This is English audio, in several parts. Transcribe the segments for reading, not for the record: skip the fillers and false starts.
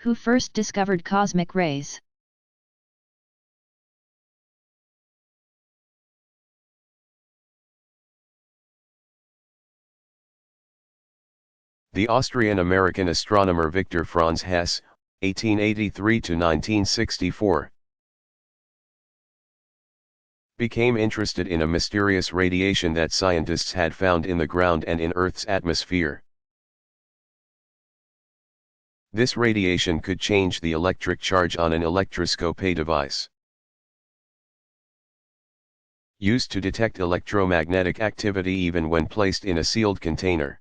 Who first discovered cosmic rays? The Austrian-American astronomer Victor Franz Hess, 1883 to 1964. Became interested in a mysterious radiation that scientists had found in the ground and in Earth's atmosphere. This radiation could change the electric charge on an electroscope, a device used to detect electromagnetic activity even when placed in a sealed container.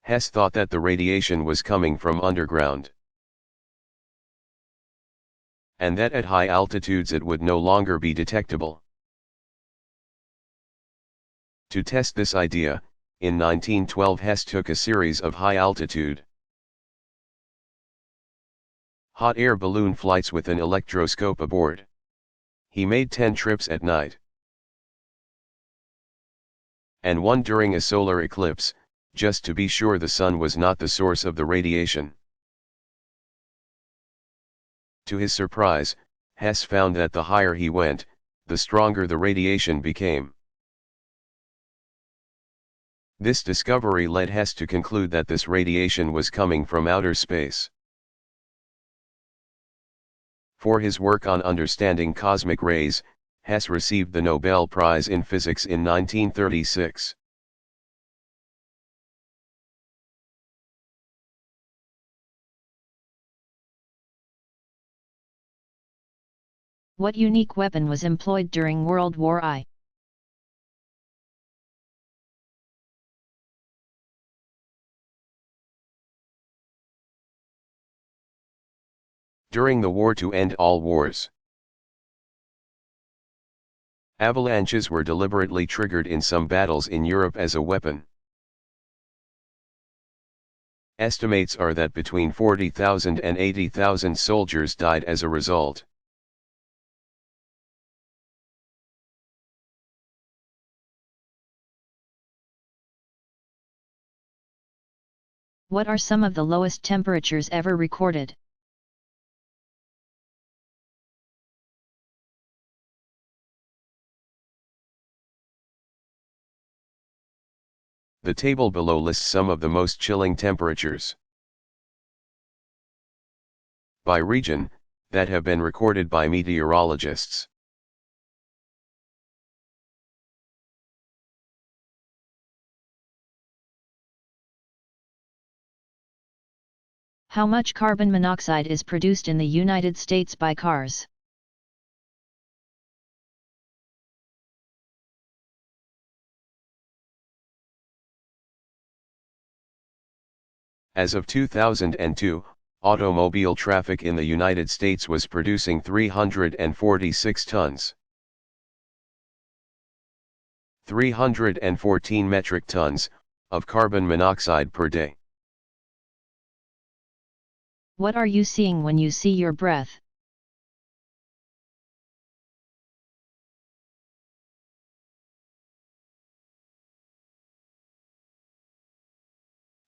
Hess thought that the radiation was coming from underground, and that at high altitudes it would no longer be detectable. To test this idea, in 1912 Hess took a series of high-altitude hot air balloon flights with an electroscope aboard. He made 10 trips at night, and one during a solar eclipse, just to be sure the sun was not the source of the radiation. To his surprise, Hess found that the higher he went, the stronger the radiation became. This discovery led Hess to conclude that this radiation was coming from outer space. For his work on understanding cosmic rays, Hess received the Nobel Prize in Physics in 1936. What unique weapon was employed during World War I? During the war to end all wars, avalanches were deliberately triggered in some battles in Europe as a weapon. Estimates are that between 40,000 and 80,000 soldiers died as a result. What are some of the lowest temperatures ever recorded? The table below lists some of the most chilling temperatures by region that have been recorded by meteorologists. How much carbon monoxide is produced in the United States by cars? As of 2002, automobile traffic in the United States was producing 346 tons. 314 metric tons of carbon monoxide per day. What are you seeing when you see your breath?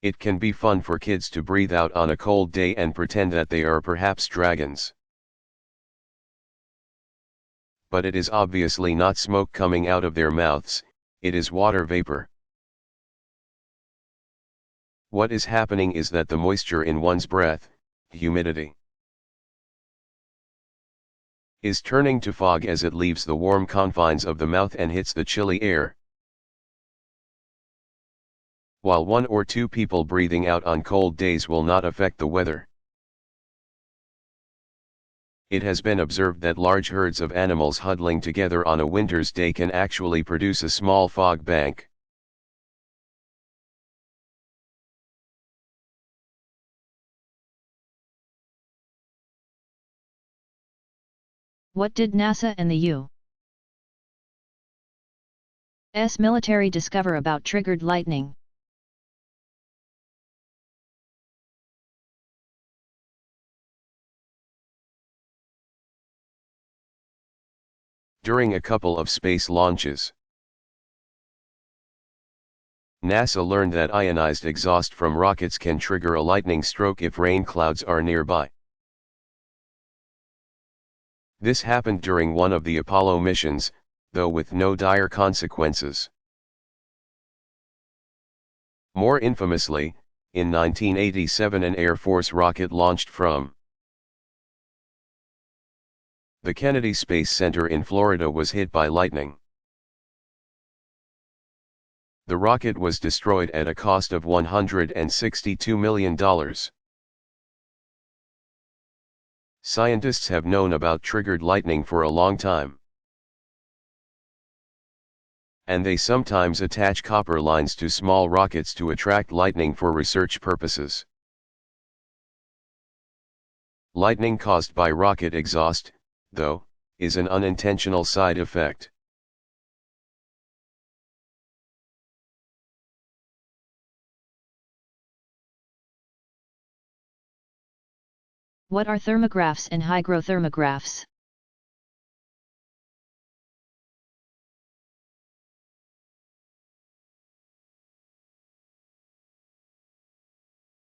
It can be fun for kids to breathe out on a cold day and pretend that they are perhaps dragons. But it is obviously not smoke coming out of their mouths, it is water vapor. What is happening is that the moisture in one's breath, humidity, is turning to fog as it leaves the warm confines of the mouth and hits the chilly air. While one or two people breathing out on cold days will not affect the weather, it has been observed that large herds of animals huddling together on a winter's day can actually produce a small fog bank. What did NASA and the U.S. military discover about triggered lightning? During a couple of space launches, NASA learned that ionized exhaust from rockets can trigger a lightning stroke if rain clouds are nearby. This happened during one of the Apollo missions, though with no dire consequences. More infamously, in 1987 an Air Force rocket launched from the Kennedy Space Center in Florida was hit by lightning. The rocket was destroyed at a cost of $162 million. Scientists have known about triggered lightning for a long time. And they sometimes attach copper lines to small rockets to attract lightning for research purposes. Lightning caused by rocket exhaust, though, is an unintentional side effect. What are thermographs and hygrothermographs?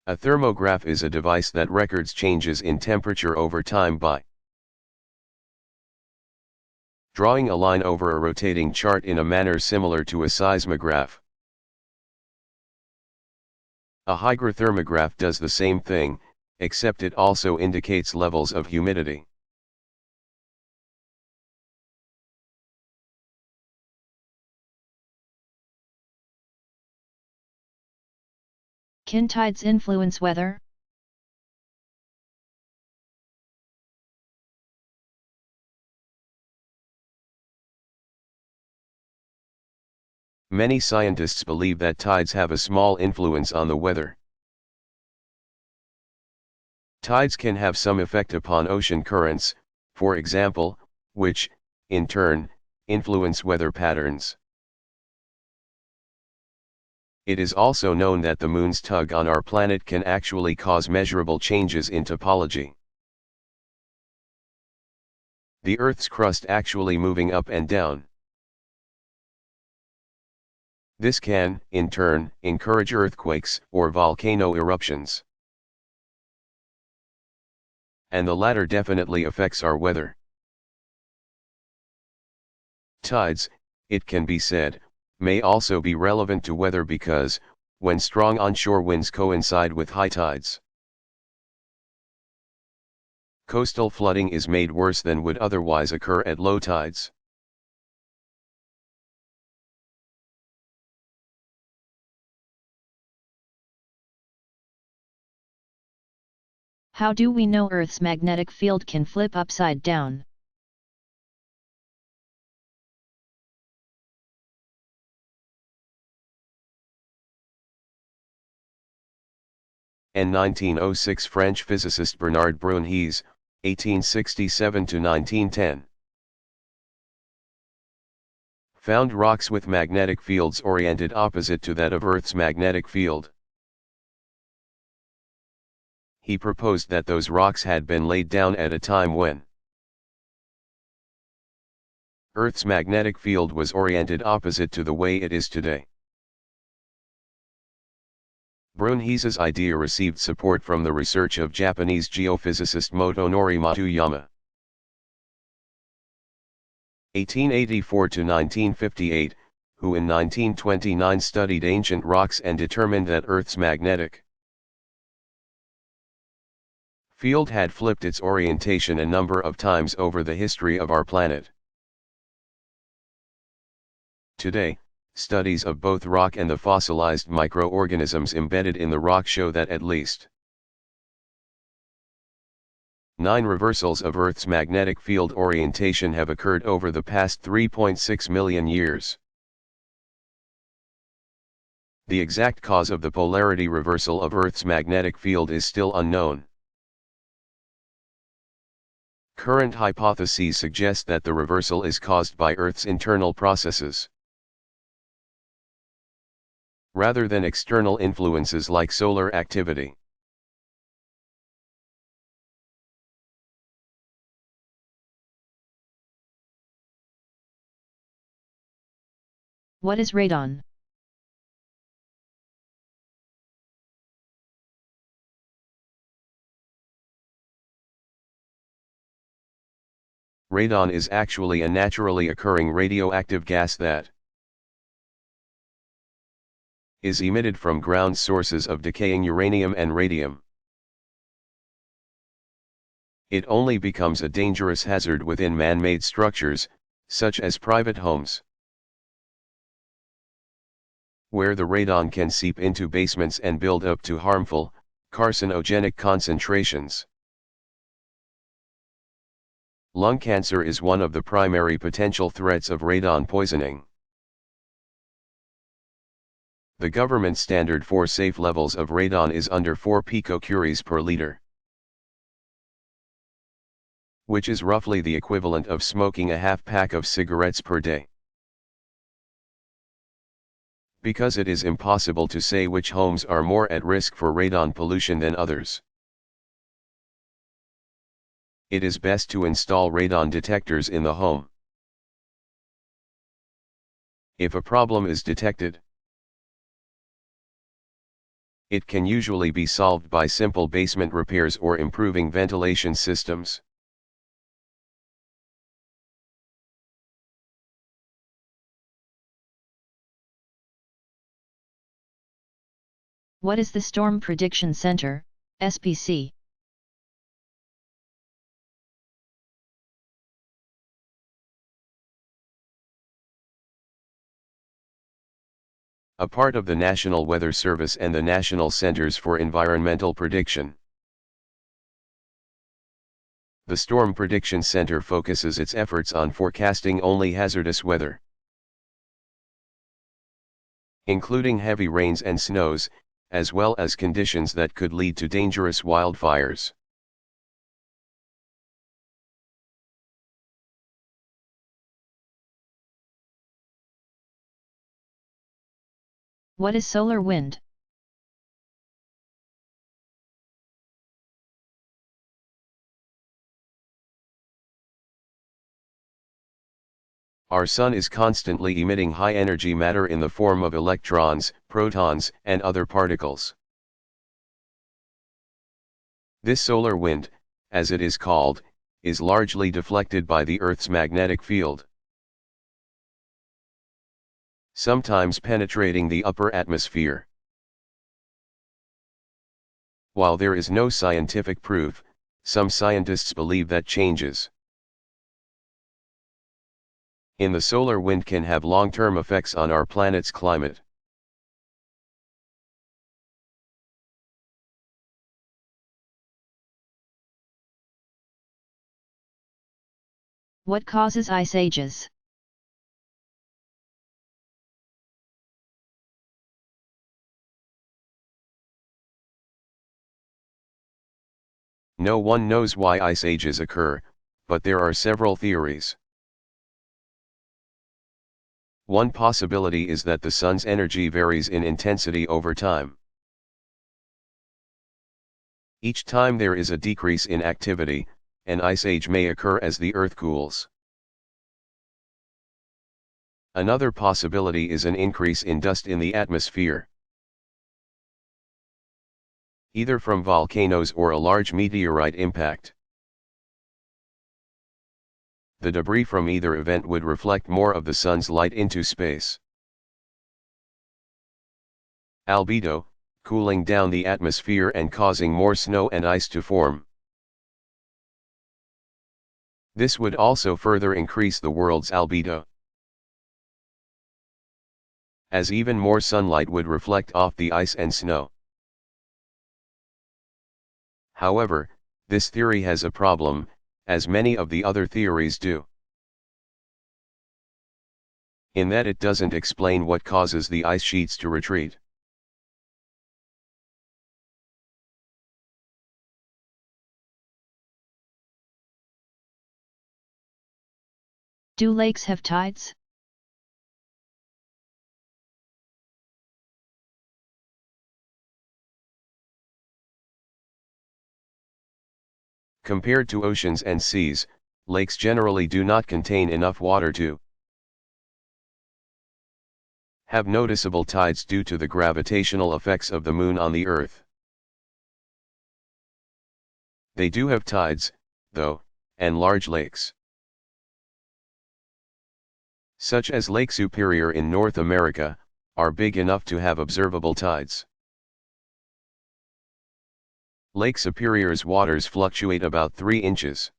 A thermograph is a device that records changes in temperature over time by drawing a line over a rotating chart in a manner similar to a seismograph. A hygrothermograph does the same thing, except it also indicates levels of humidity. Can tides influence weather? Many scientists believe that tides have a small influence on the weather. Tides can have some effect upon ocean currents, for example, which, in turn, influence weather patterns. It is also known that the moon's tug on our planet can actually cause measurable changes in topology. The Earth's crust actually moving up and down. This can, in turn, encourage earthquakes or volcano eruptions. And the latter definitely affects our weather. Tides, it can be said, may also be relevant to weather because, when strong onshore winds coincide with high tides, coastal flooding is made worse than would otherwise occur at low tides. How do we know Earth's magnetic field can flip upside down? In 1906 French physicist Bernard Brunhes, 1867–1910, found rocks with magnetic fields oriented opposite to that of Earth's magnetic field. He proposed that those rocks had been laid down at a time when Earth's magnetic field was oriented opposite to the way it is today. Brunhes's idea received support from the research of Japanese geophysicist Motonori Matuyama. 1884–1958, who in 1929 studied ancient rocks and determined that Earth's magnetic field had flipped its orientation a number of times over the history of our planet. Today, studies of both rock and the fossilized microorganisms embedded in the rock show that at least 9 reversals of Earth's magnetic field orientation have occurred over the past 3.6 million years. The exact cause of the polarity reversal of Earth's magnetic field is still unknown. Current hypotheses suggest that the reversal is caused by Earth's internal processes, rather than external influences like solar activity. What is radon? Radon is actually a naturally occurring radioactive gas that is emitted from ground sources of decaying uranium and radium. It only becomes a dangerous hazard within man-made structures, such as private homes, where the radon can seep into basements and build up to harmful, carcinogenic concentrations. Lung cancer is one of the primary potential threats of radon poisoning. The government standard for safe levels of radon is under 4 picocuries per liter, which is roughly the equivalent of smoking a half pack of cigarettes per day. Because it is impossible to say which homes are more at risk for radon pollution than others, it is best to install radon detectors in the home. If a problem is detected, it can usually be solved by simple basement repairs or improving ventilation systems. What is the Storm Prediction Center, SPC? A part of the National Weather Service and the National Centers for Environmental Prediction. The Storm Prediction Center focuses its efforts on forecasting only hazardous weather, including heavy rains and snows, as well as conditions that could lead to dangerous wildfires. What is solar wind? Our Sun is constantly emitting high-energy matter in the form of electrons, protons, and other particles. This solar wind, as it is called, is largely deflected by the Earth's magnetic field, sometimes penetrating the upper atmosphere. While there is no scientific proof, some scientists believe that changes in the solar wind can have long-term effects on our planet's climate. What causes ice ages? No one knows why ice ages occur, but there are several theories. One possibility is that the sun's energy varies in intensity over time. Each time there is a decrease in activity, an ice age may occur as the Earth cools. Another possibility is an increase in dust in the atmosphere, either from volcanoes or a large meteorite impact. The debris from either event would reflect more of the sun's light into space. Albedo, cooling down the atmosphere and causing more snow and ice to form. This would also further increase the world's albedo, as even more sunlight would reflect off the ice and snow. However, this theory has a problem, as many of the other theories do, in that it doesn't explain what causes the ice sheets to retreat. Do lakes have tides? Compared to oceans and seas, lakes generally do not contain enough water to have noticeable tides due to the gravitational effects of the moon on the Earth. They do have tides, though, and large lakes. such as Lake Superior in North America, are big enough to have observable tides. Lake Superior's waters fluctuate about 3 inches.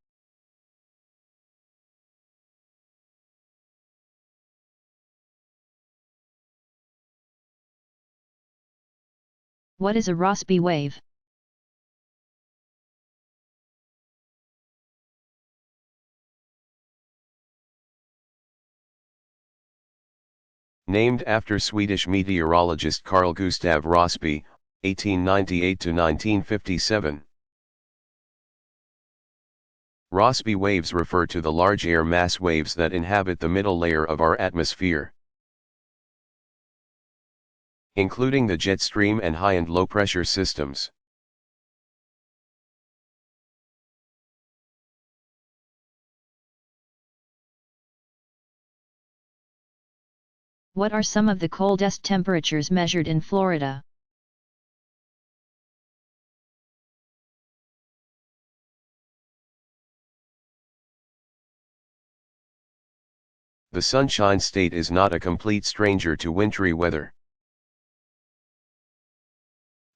What is a Rossby wave? Named after Swedish meteorologist Carl Gustav Rossby, 1898 to 1957. Rossby waves refer to the large air mass waves that inhabit the middle layer of our atmosphere, including the jet stream and high and low pressure systems. What are some of the coldest temperatures measured in Florida? The Sunshine State is not a complete stranger to wintry weather.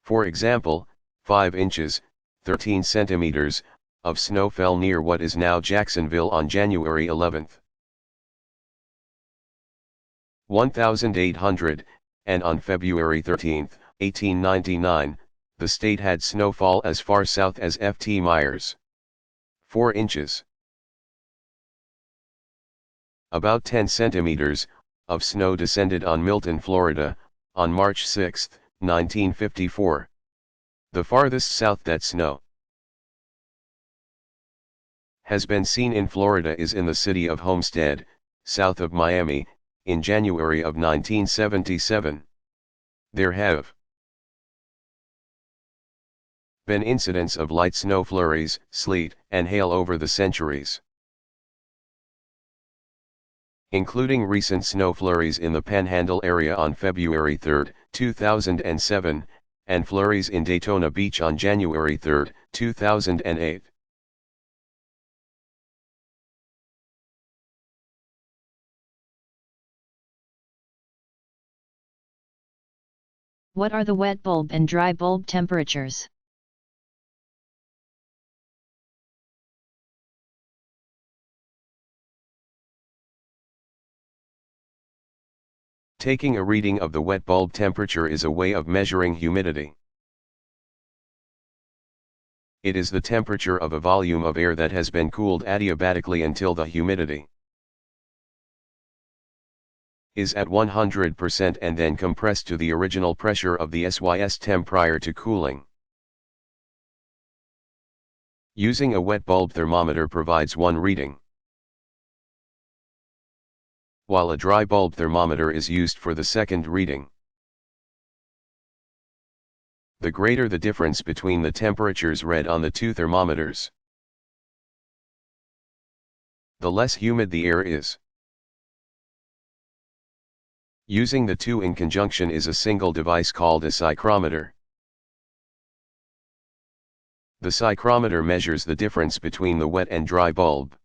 For example, 5 inches, 13 centimeters, of snow fell near what is now Jacksonville on January 11, 1800, and on February 13, 1899, the state had snowfall as far south as Ft. Myers. 4 inches. About 10 centimeters, of snow descended on Milton, Florida, on March 6, 1954. The farthest south that snow has been seen in Florida is in the city of Homestead, south of Miami, in January of 1977. There have been incidents of light snow flurries, sleet, and hail over the centuries, including recent snow flurries in the Panhandle area on February 3, 2007, and flurries in Daytona Beach on January 3, 2008. What are the wet bulb and dry bulb temperatures? Taking a reading of the wet bulb temperature is a way of measuring humidity. It is the temperature of a volume of air that has been cooled adiabatically until the humidity is at 100% and then compressed to the original pressure of the SYS temp prior to cooling. Using a wet bulb thermometer provides one reading, while a dry bulb thermometer is used for the second reading. The greater the difference between the temperatures read on the two thermometers, the less humid the air is. Using the two in conjunction is a single device called a psychrometer. The psychrometer measures the difference between the wet and dry bulb.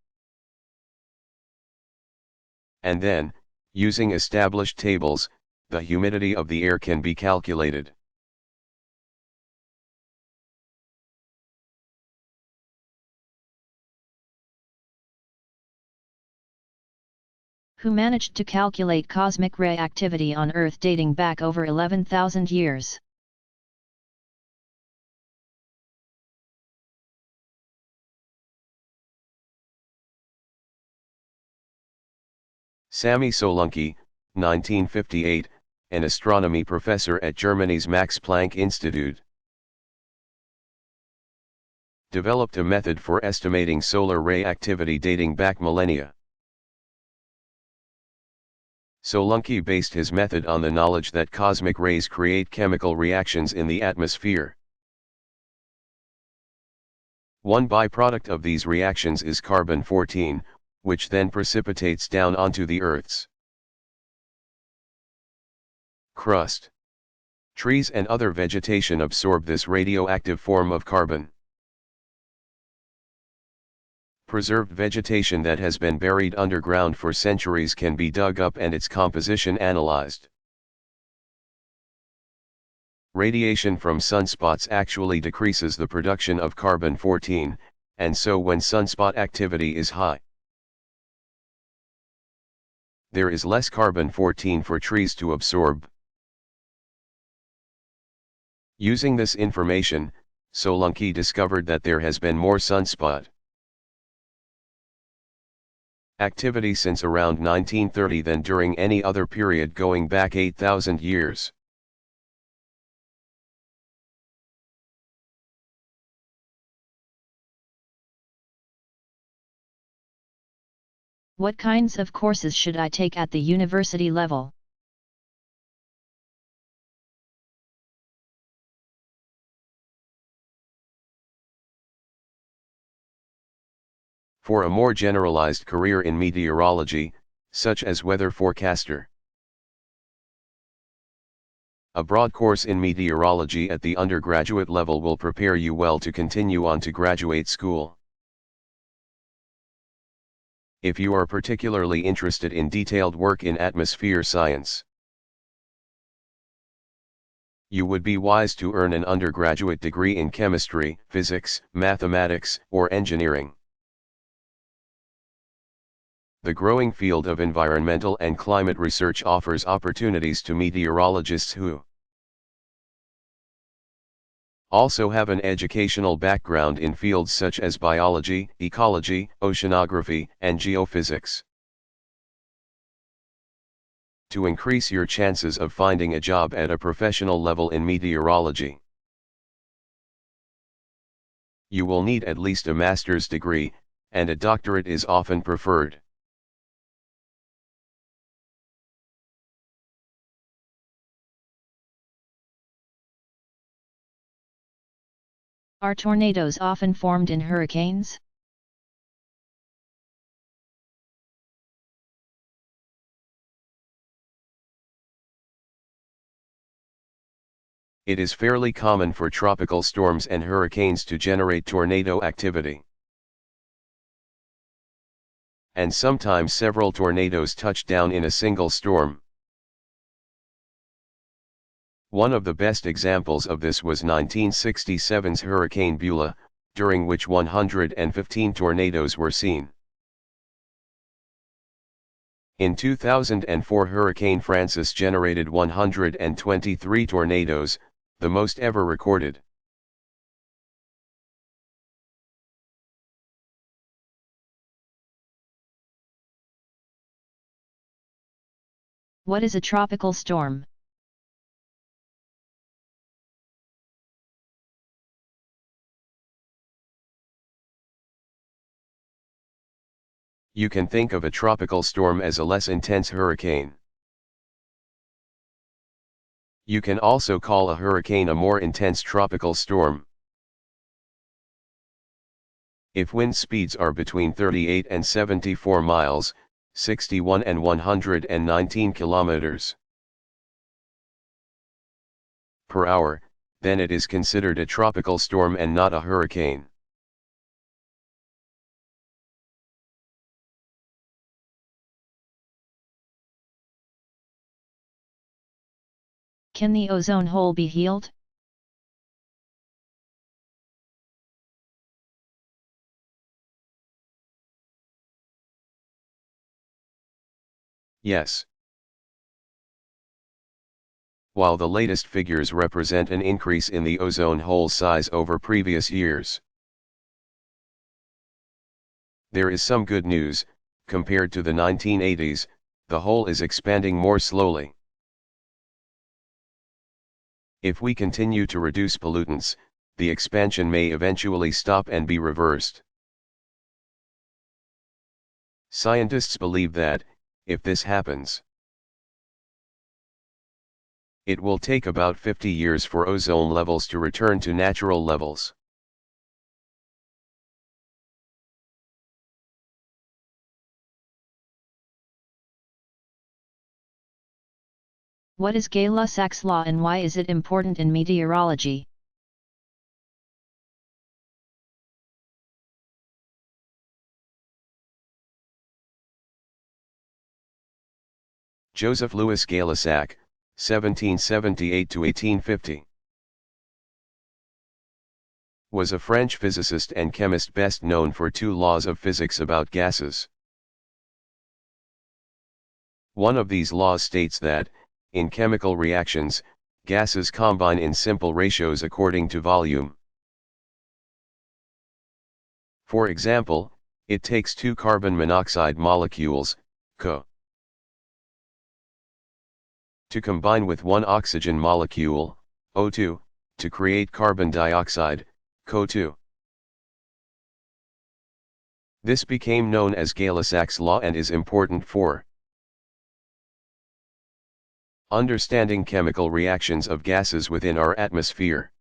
And then, using established tables, the humidity of the air can be calculated. Who managed to calculate cosmic ray activity on Earth dating back over 11,000 years? Sami Sołunki, 1958, an astronomy professor at Germany's Max Planck Institute, developed a method for estimating solar ray activity dating back millennia. Sołunki based his method on the knowledge that cosmic rays create chemical reactions in the atmosphere. One byproduct of these reactions is carbon-14, which then precipitates down onto the Earth's crust. Trees and other vegetation absorb this radioactive form of carbon. Preserved vegetation that has been buried underground for centuries can be dug up and its composition analyzed. Radiation from sunspots actually decreases the production of carbon-14, and so when sunspot activity is high, there is less carbon-14 for trees to absorb. Using this information, Solanki discovered that there has been more sunspot activity since around 1930 than during any other period going back 8,000 years. What kinds of courses should I take at the university level? For a more generalized career in meteorology, such as weather forecaster. A broad course in meteorology at the undergraduate level will prepare you well to continue on to graduate school. If you are particularly interested in detailed work in atmosphere science, you would be wise to earn an undergraduate degree in chemistry, physics, mathematics, or engineering. The growing field of environmental and climate research offers opportunities to meteorologists who also have an educational background in fields such as biology, ecology, oceanography, and geophysics. To increase your chances of finding a job at a professional level in meteorology, you will need at least a master's degree, and a doctorate is often preferred. Are tornadoes often formed in hurricanes? It is fairly common for tropical storms and hurricanes to generate tornado activity. And sometimes several tornadoes touch down in a single storm. One of the best examples of this was 1967's Hurricane Beulah, during which 115 tornadoes were seen. In 2004, Hurricane Francis generated 123 tornadoes, the most ever recorded. What is a tropical storm? You can think of a tropical storm as a less intense hurricane. You can also call a hurricane a more intense tropical storm. If wind speeds are between 38 and 74 miles, 61 and 119 kilometers per hour, then it is considered a tropical storm and not a hurricane. Can the ozone hole be healed? Yes. While the latest figures represent an increase in the ozone hole size over previous years, there is some good news. Compared to the 1980s, the hole is expanding more slowly. If we continue to reduce pollutants, the expansion may eventually stop and be reversed. Scientists believe that, if this happens, it will take about 50 years for ozone levels to return to natural levels. What is Gay-Lussac's law and why is it important in meteorology? Joseph Louis Gay-Lussac, 1778–1850. Was a French physicist and chemist best known for two laws of physics about gases. One of these laws states that, in chemical reactions, gases combine in simple ratios according to volume. For example, it takes two carbon monoxide molecules, Co, to combine with one oxygen molecule, O2, to create carbon dioxide, CO2. This became known as Gay-Lussac's law and is important for understanding chemical reactions of gases within our atmosphere.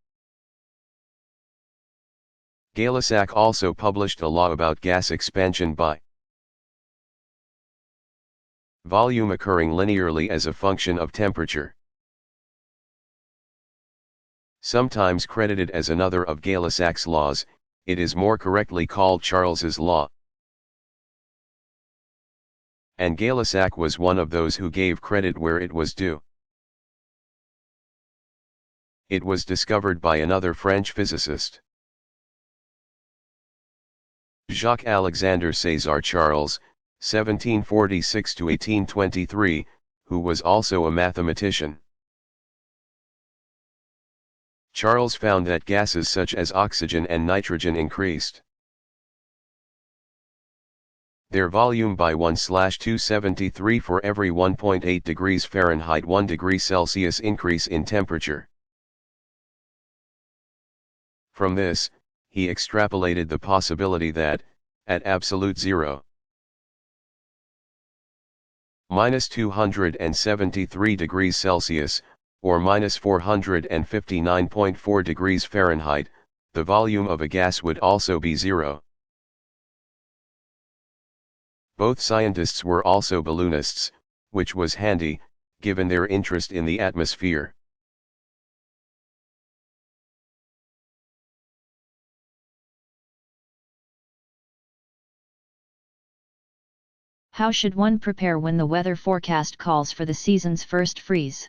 Gay-Lussac also published a law about gas expansion by volume occurring linearly as a function of temperature. Sometimes credited as another of Gay-Lussac's laws, it is more correctly called Charles's law. And Gay-Lussac was one of those who gave credit where it was due. It was discovered by another French physicist, Jacques-Alexandre César Charles, 1746–1823, who was also a mathematician. Charles found that gases such as oxygen and nitrogen increased their volume by 1/273 for every 1.8 degrees Fahrenheit 1 degree Celsius increase in temperature. From this, he extrapolated the possibility that, at absolute zero, -273 degrees Celsius, or -459.4 degrees Fahrenheit, the volume of a gas would also be zero. Both scientists were also balloonists, which was handy, given their interest in the atmosphere. How should one prepare when the weather forecast calls for the season's first freeze?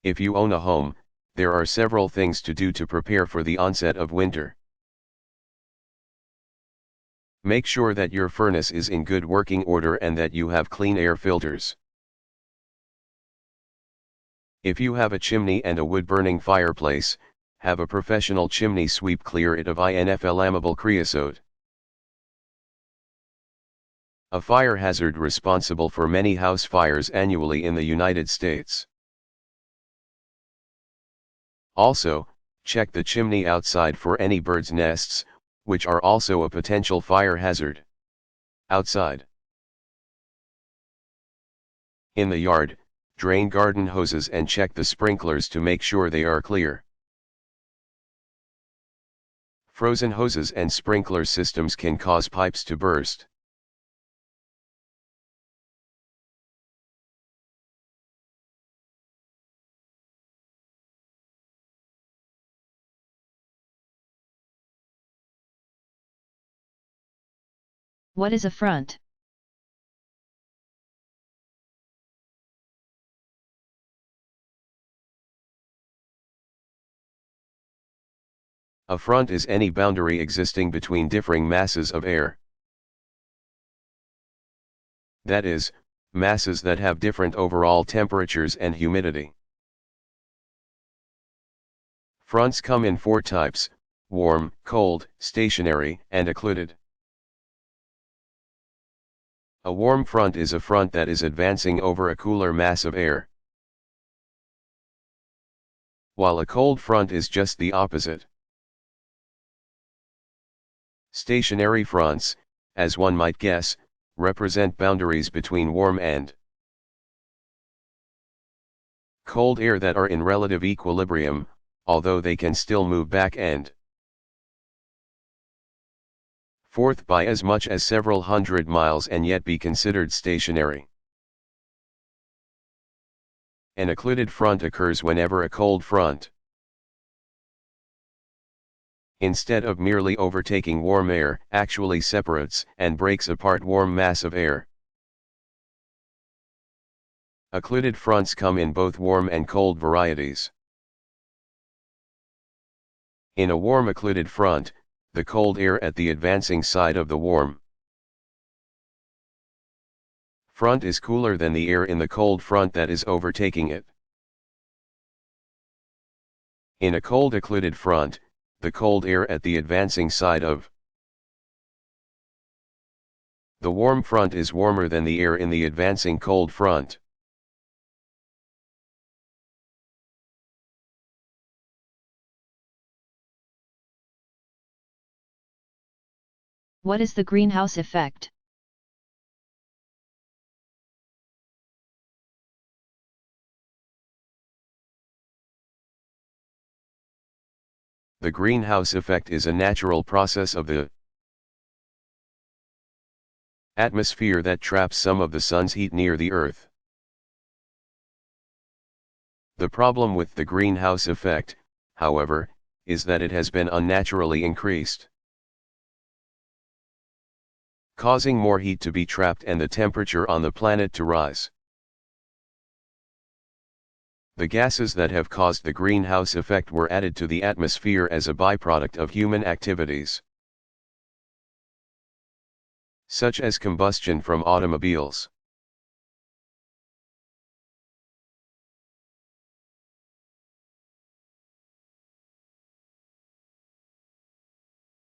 If you own a home, there are several things to do to prepare for the onset of winter. Make sure that your furnace is in good working order and that you have clean air filters. If you have a chimney and a wood-burning fireplace, have a professional chimney sweep clear it of inflammable creosote, a fire hazard responsible for many house fires annually in the United States. Also, check the chimney outside for any birds' nests, which are also a potential fire hazard. Outside. In the yard, drain garden hoses and check the sprinklers to make sure they are clear. Frozen hoses and sprinkler systems can cause pipes to burst. What is a front? A front is any boundary existing between differing masses of air. That is, masses that have different overall temperatures and humidity. Fronts come in four types: warm, cold, stationary, and occluded. A warm front is a front that is advancing over a cooler mass of air, while a cold front is just the opposite. Stationary fronts, as one might guess, represent boundaries between warm and cold air that are in relative equilibrium, although they can still move back and forth by as much as several hundred miles and yet be considered stationary. An occluded front occurs whenever a cold front instead of merely overtaking warm air, actually separates and breaks apart warm mass of air. Occluded fronts come in both warm and cold varieties. In a warm occluded front, the cold air at the advancing side of the warm front is cooler than the air in the cold front that is overtaking it. In a cold occluded front, the cold air at the advancing side of the warm front is warmer than the air in the advancing cold front. What is the greenhouse effect? The greenhouse effect is a natural process of the atmosphere that traps some of the sun's heat near the Earth. The problem with the greenhouse effect, however, is that it has been unnaturally increased, causing more heat to be trapped and the temperature on the planet to rise. The gases that have caused the greenhouse effect were added to the atmosphere as a byproduct of human activities, such as combustion from automobiles.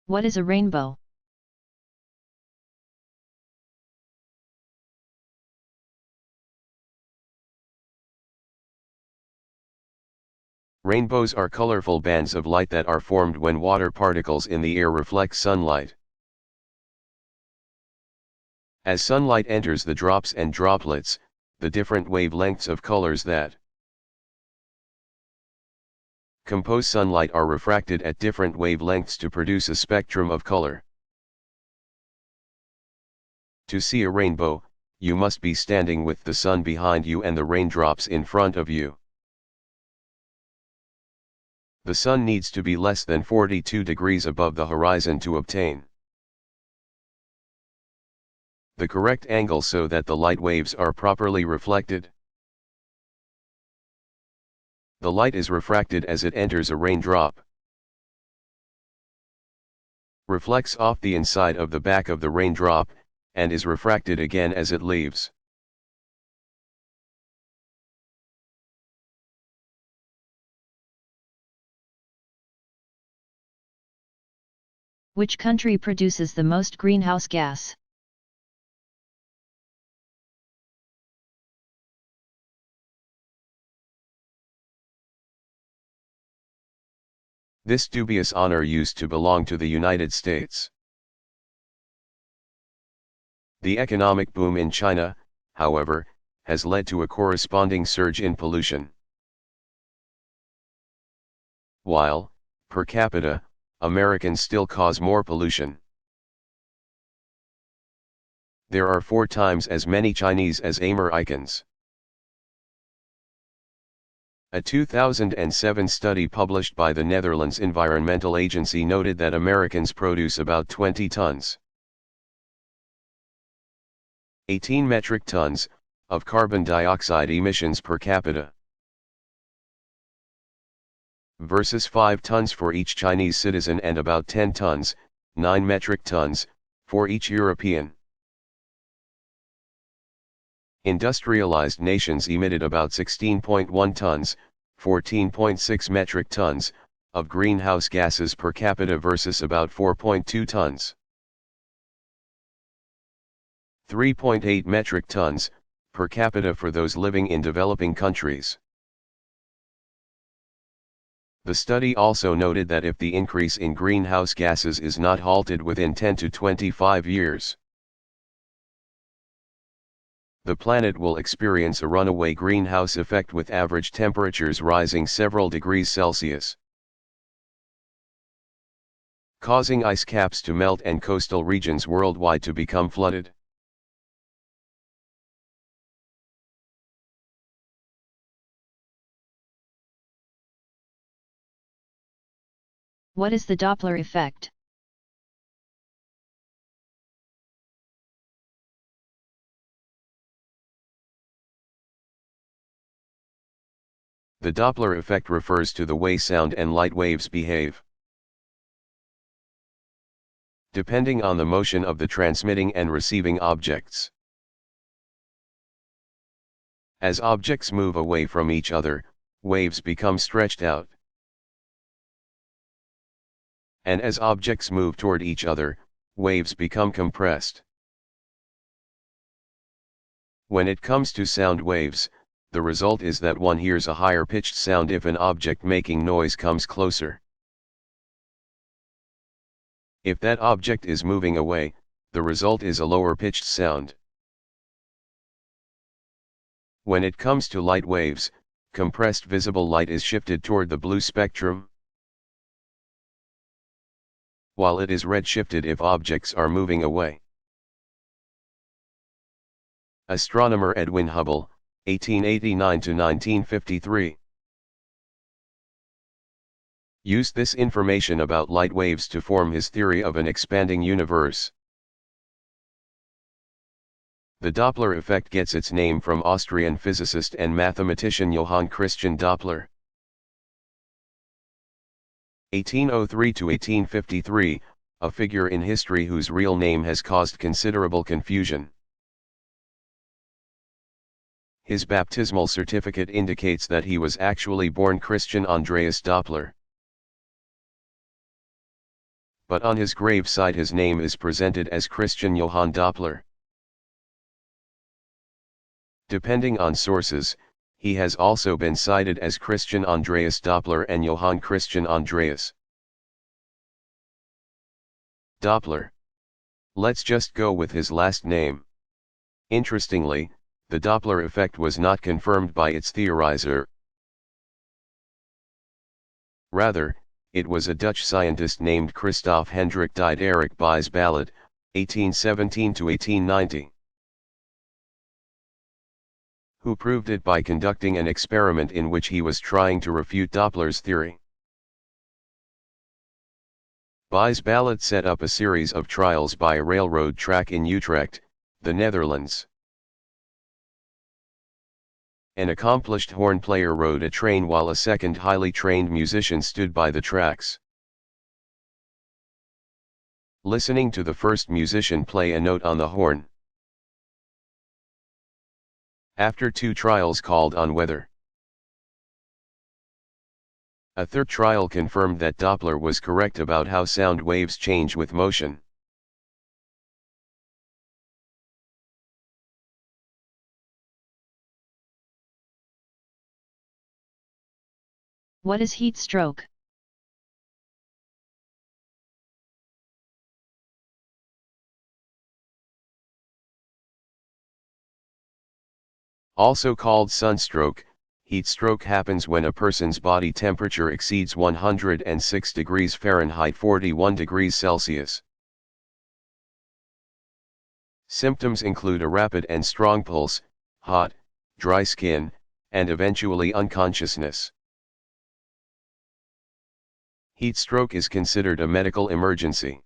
What is a rainbow? Rainbows are colorful bands of light that are formed when water particles in the air reflect sunlight. As sunlight enters the drops and droplets, the different wavelengths of colors that compose sunlight are refracted at different wavelengths to produce a spectrum of color. To see a rainbow, you must be standing with the sun behind you and the raindrops in front of you. The sun needs to be less than 42 degrees above the horizon to obtain the correct angle so that the light waves are properly reflected. The light is refracted as it enters a raindrop, reflects off the inside of the back of the raindrop, and is refracted again as it leaves. Which country produces the most greenhouse gas? This dubious honor used to belong to the United States. The economic boom in China, however, has led to a corresponding surge in pollution. While, per capita, Americans still cause more pollution. There are 4 times as many Chinese as Americans. A 2007 study published by the Netherlands Environmental Agency noted that Americans produce about 20 tons, 18 metric tons, of carbon dioxide emissions per capita, versus 5 tons for each Chinese citizen and about 10 tons, 9 metric tons, for each European. Industrialized nations emitted about 16.1 tons, 14.6 metric tons, of greenhouse gases per capita versus about 4.2 tons, 3.8 metric tons, per capita for those living in developing countries. The study also noted that if the increase in greenhouse gases is not halted within 10 to 25 years, the planet will experience a runaway greenhouse effect with average temperatures rising several degrees Celsius, causing ice caps to melt and coastal regions worldwide to become flooded. What is the Doppler effect? The Doppler effect refers to the way sound and light waves behave. Depending on the motion of the transmitting and receiving objects. As objects move away from each other, waves become stretched out. And as objects move toward each other, waves become compressed. When it comes to sound waves, the result is that one hears a higher pitched sound if an object making noise comes closer. If that object is moving away, the result is a lower pitched sound. When it comes to light waves, compressed visible light is shifted toward the blue spectrum, while it is red shifted if objects are moving away. Astronomer Edwin Hubble, 1889 to 1953. Used this information about light waves to form his theory of an expanding universe. The Doppler effect gets its name from Austrian physicist and mathematician Johann Christian Doppler. 1803 to 1853, a figure in history whose real name has caused considerable confusion. His baptismal certificate indicates that he was actually born Christian Andreas Doppler. But on his gravesite his name is presented as Christian Johann Doppler. Depending on sources, he has also been cited as Christian Andreas Doppler and Johann Christian Andreas Doppler. Let's just go with his last name. Interestingly, the Doppler effect was not confirmed by its theorizer. Rather, it was a Dutch scientist named Christoph Hendrik Diederik Buys-Ballot, 1817 to 1890. Who proved it by conducting an experiment in which he was trying to refute Doppler's theory. Buys-Ballot set up a series of trials by a railroad track in Utrecht, the Netherlands. An accomplished horn player rode a train while a second highly trained musician stood by the tracks. Listening to the first musician play a note on the horn. After 2 trials called on weather. A third trial confirmed that Doppler was correct about how sound waves change with motion. What is heat stroke? Also called sunstroke, heat stroke happens when a person's body temperature exceeds 106 degrees Fahrenheit 41 degrees Celsius. Symptoms include a rapid and strong pulse, hot, dry skin, and eventually unconsciousness. Heat stroke is considered a medical emergency.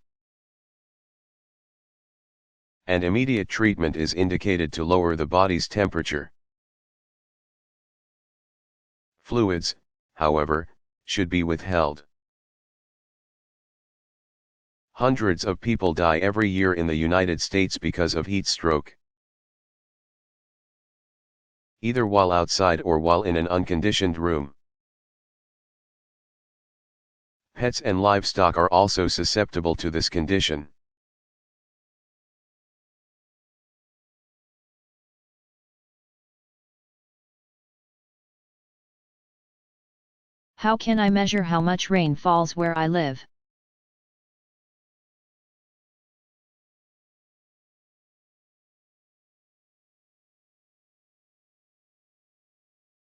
And immediate treatment is indicated to lower the body's temperature. Fluids, however, should be withheld. Hundreds of people die every year in the United States because of heat stroke. Either while outside or while in an unconditioned room. Pets and livestock are also susceptible to this condition. How can I measure how much rain falls where I live?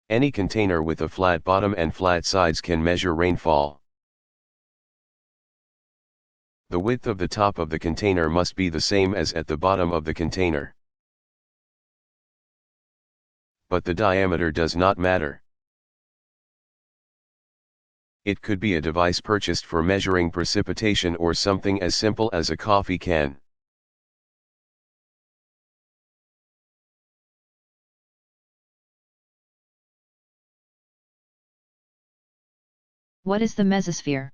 Any container with a flat bottom and flat sides can measure rainfall. The width of the top of the container must be the same as at the bottom of the container. But the diameter does not matter. It could be a device purchased for measuring precipitation or something as simple as a coffee can. What is the mesosphere?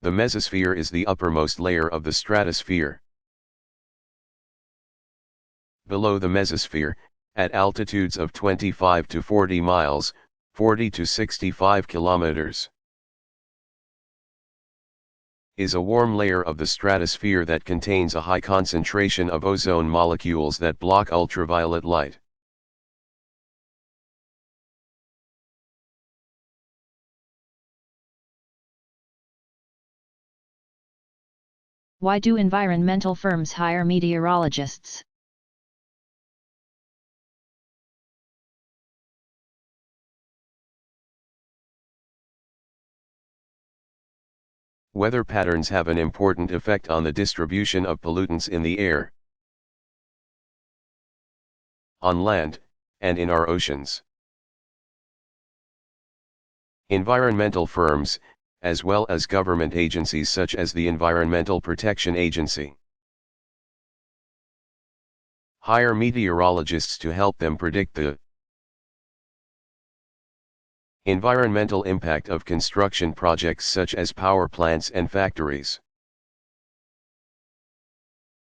The mesosphere is the uppermost layer of the stratosphere. Below the mesosphere, at altitudes of 25 to 40 miles, 40 to 65 kilometers, is a warm layer of the stratosphere that contains a high concentration of ozone molecules that block ultraviolet light. Why do environmental firms hire meteorologists? Weather patterns have an important effect on the distribution of pollutants in the air, on land, and in our oceans. Environmental firms, as well as government agencies such as the Environmental Protection Agency, hire meteorologists to help them predict the environmental impact of construction projects such as power plants and factories.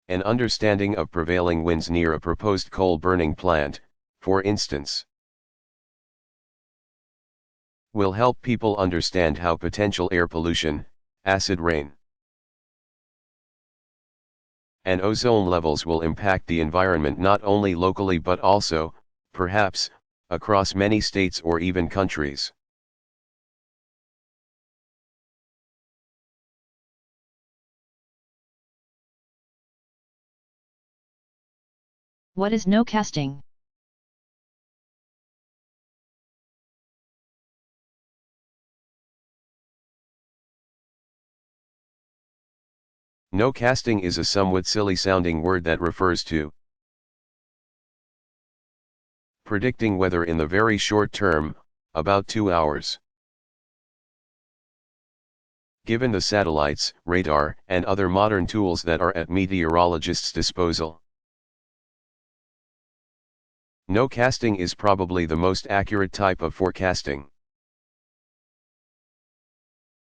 An understanding of prevailing winds near a proposed coal-burning plant, for instance, will help people understand how potential air pollution, acid rain, and ozone levels will impact the environment not only locally but also, perhaps, across many states or even countries. What is nowcasting? Nowcasting is a somewhat silly-sounding word that refers to predicting weather in the very short term, about 2 hours. Given the satellites, radar, and other modern tools that are at meteorologists' disposal, nowcasting is probably the most accurate type of forecasting.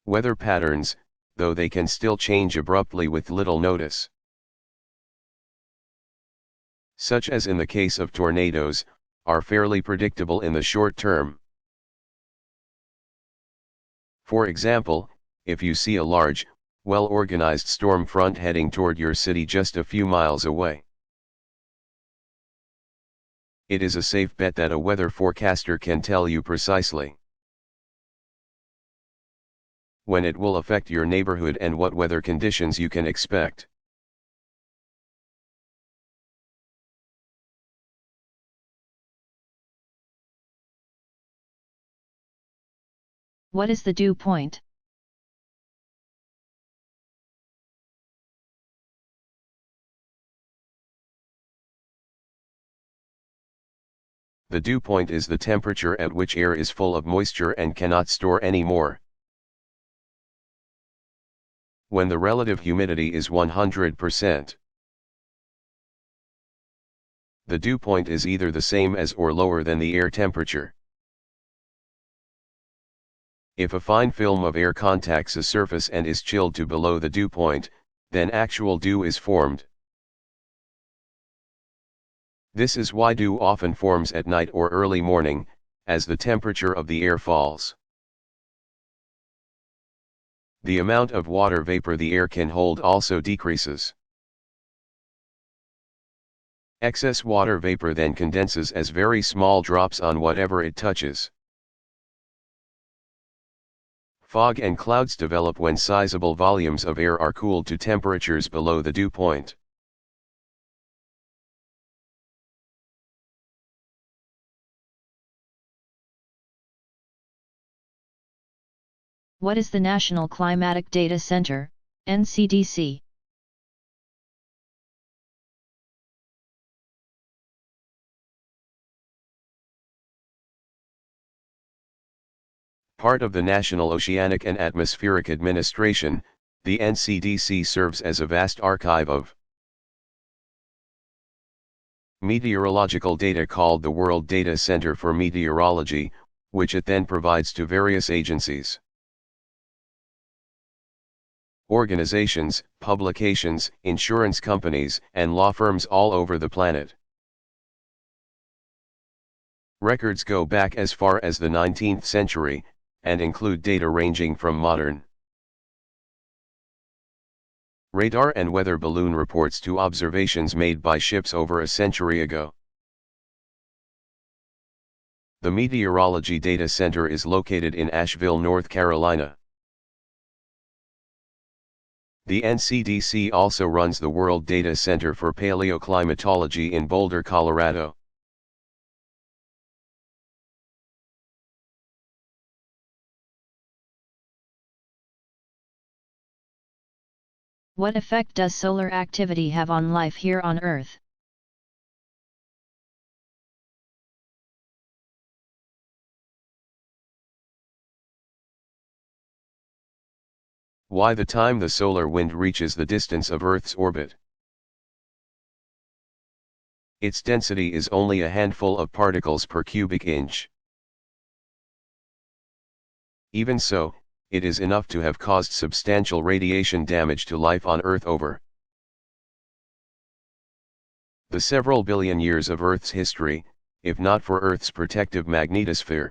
Weather patterns, though they can still change abruptly with little notice, such as in the case of tornadoes, are fairly predictable in the short term. For example, if you see a large, well-organized storm front heading toward your city just a few miles away, it is a safe bet that a weather forecaster can tell you precisely when it will affect your neighborhood and what weather conditions you can expect. What is the dew point? The dew point is the temperature at which air is full of moisture and cannot store any more. When the relative humidity is 100%, the dew point is either the same as or lower than the air temperature. If a fine film of air contacts a surface and is chilled to below the dew point, then actual dew is formed. This is why dew often forms at night or early morning, as the temperature of the air falls. The amount of water vapor the air can hold also decreases. Excess water vapor then condenses as very small drops on whatever it touches. Fog and clouds develop when sizable volumes of air are cooled to temperatures below the dew point. What is the National Climatic Data Center, NCDC? Part of the National Oceanic and Atmospheric Administration, the NCDC serves as a vast archive of meteorological data called the World Data Center for Meteorology, which it then provides to various agencies, organizations, publications, insurance companies, and law firms all over the planet. Records go back as far as the 19th century, and include data ranging from modern radar and weather balloon reports to observations made by ships over a century ago. The Meteorology Data Center is located in Asheville, North Carolina. The NCDC also runs the World Data Center for Paleoclimatology in Boulder, Colorado. What effect does solar activity have on life here on Earth? Why the time the solar wind reaches the distance of Earth's orbit. Its density is only a handful of particles per cubic inch. Even so, it is enough to have caused substantial radiation damage to life on Earth over the several billion years of Earth's history, if not for Earth's protective magnetosphere.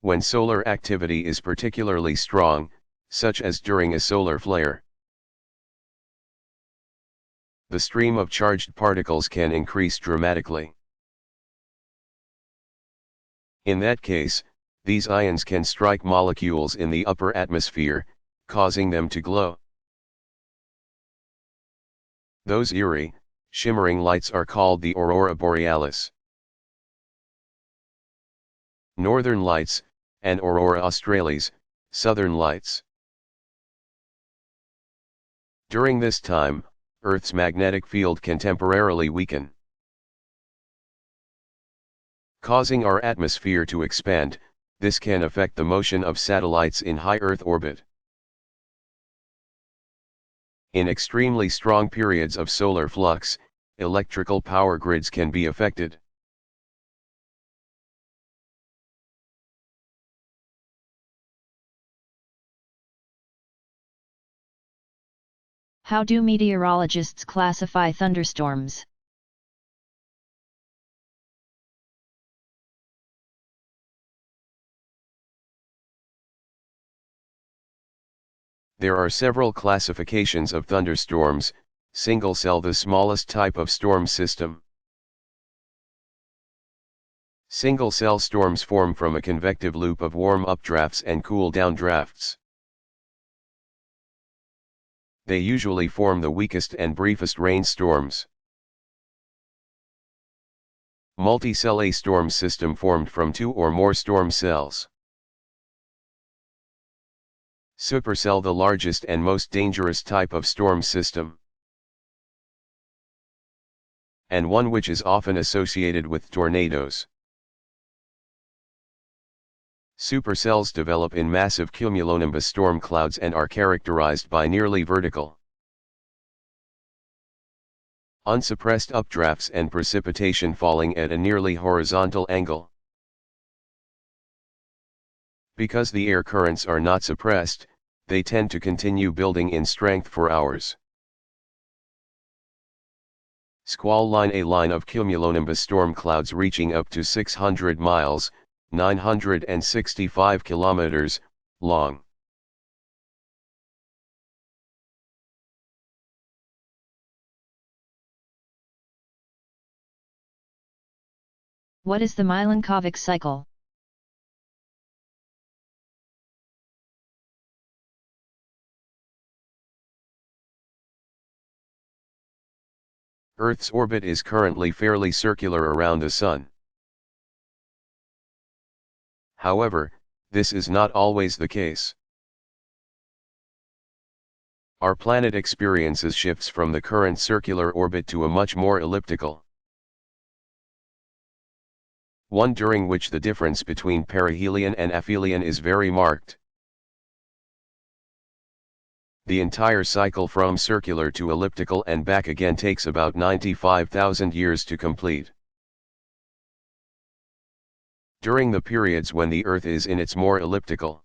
When solar activity is particularly strong, such as during a solar flare, the stream of charged particles can increase dramatically. In that case, these ions can strike molecules in the upper atmosphere, causing them to glow. Those eerie, shimmering lights are called the aurora borealis. Northern lights, and aurora australis, southern lights. During this time, Earth's magnetic field can temporarily weaken, causing our atmosphere to expand. This can affect the motion of satellites in high Earth orbit. In extremely strong periods of solar flux, electrical power grids can be affected. How do meteorologists classify thunderstorms? There are several classifications of thunderstorms, single cell the smallest type of storm system. Single cell storms form from a convective loop of warm updrafts and cool downdrafts. They usually form the weakest and briefest rainstorms. Multi-cell a storm system formed from two or more storm cells. Supercell the largest and most dangerous type of storm system, and one which is often associated with tornadoes. Supercells develop in massive cumulonimbus storm clouds and are characterized by nearly vertical, unsuppressed updrafts and precipitation falling at a nearly horizontal angle. Because the air currents are not suppressed, they tend to continue building in strength for hours. Squall line a line of cumulonimbus storm clouds reaching up to 600 miles, 965 kilometers, long. What is the Milankovitch cycle? Earth's orbit is currently fairly circular around the Sun. However, this is not always the case. Our planet experiences shifts from the current circular orbit to a much more elliptical. one during which the difference between perihelion and aphelion is very marked. The entire cycle from circular to elliptical and back again takes about 95,000 years to complete. During the periods when the Earth is in its more elliptical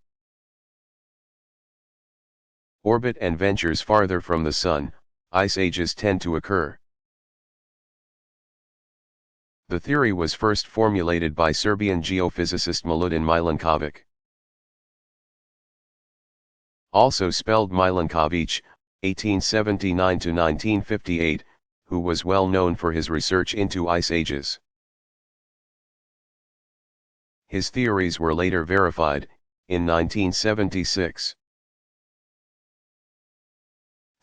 orbit and ventures farther from the Sun, ice ages tend to occur. The theory was first formulated by Serbian geophysicist Milutin Milankovic, also spelled Milankovic, 1879–1958, who was well known for his research into ice ages. His theories were later verified, in 1976.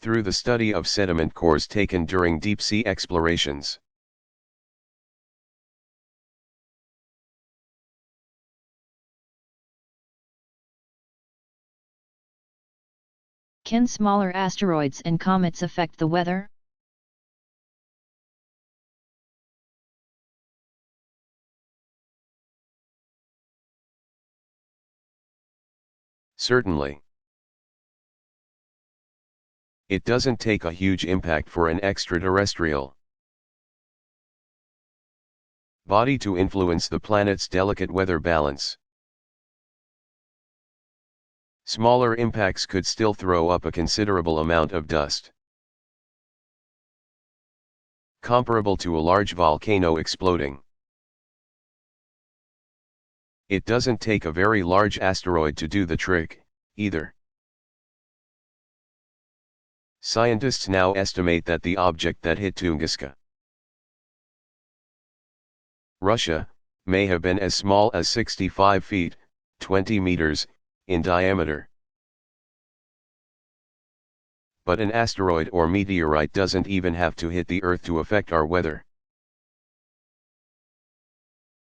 Through the study of sediment cores taken during deep-sea explorations. Can smaller asteroids and comets affect the weather? Certainly. It doesn't take a huge impact for an extraterrestrial body to influence the planet's delicate weather balance. Smaller impacts could still throw up a considerable amount of dust, comparable to a large volcano exploding. It doesn't take a very large asteroid to do the trick, either. Scientists now estimate that the object that hit Tunguska, Russia, may have been as small as 65 feet, 20 meters, in diameter. But an asteroid or meteorite doesn't even have to hit the Earth to affect our weather.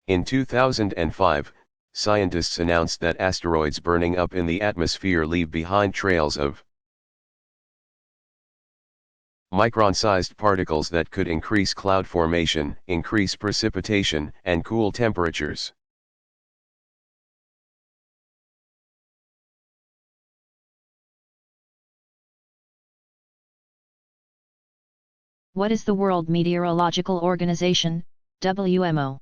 In 2005, scientists announced that asteroids burning up in the atmosphere leave behind trails of micron-sized particles that could increase cloud formation, increase precipitation, and cool temperatures. What is the World Meteorological Organization, WMO?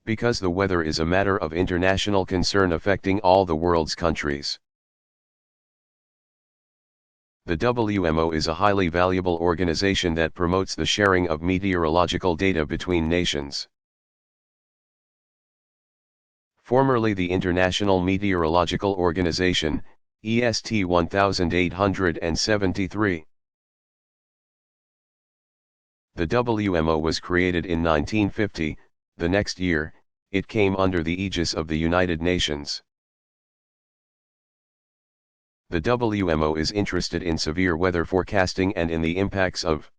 Because the weather is a matter of international concern affecting all the world's countries. The WMO is a highly valuable organization that promotes the sharing of meteorological data between nations. Formerly the International Meteorological Organization, EST 1873. The WMO was created in 1950, the next year, it came under the aegis of the United Nations. The WMO is interested in severe weather forecasting and in the impacts of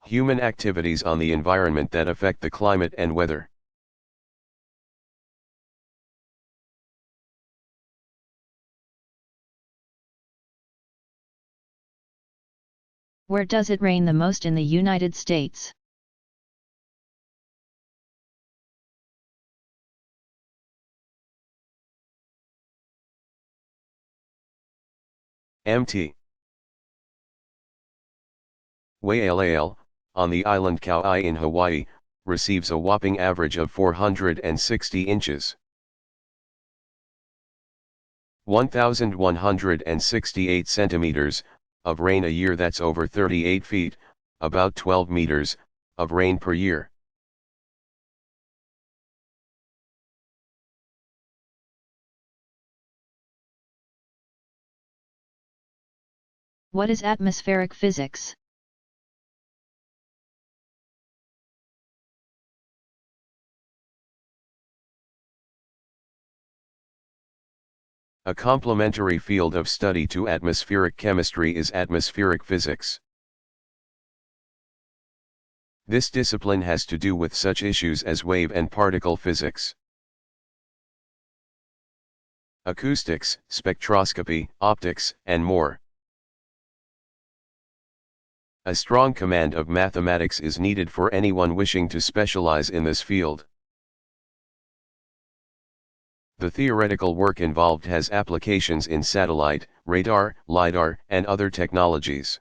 human activities on the environment that affect the climate and weather. Where does it rain the most in the United States? Mt. Waialae, on the island Kauai in Hawaii, receives a whopping average of 460 inches. 1,168 centimeters, of rain a year. That's over 38 feet, about 12 meters, of rain per year. What is atmospheric physics? A complementary field of study to atmospheric chemistry is atmospheric physics. This discipline has to do with such issues as wave and particle physics. acoustics, spectroscopy, optics, and more. A strong command of mathematics is needed for anyone wishing to specialize in this field. The theoretical work involved has applications in satellite, radar, LiDAR, and other technologies.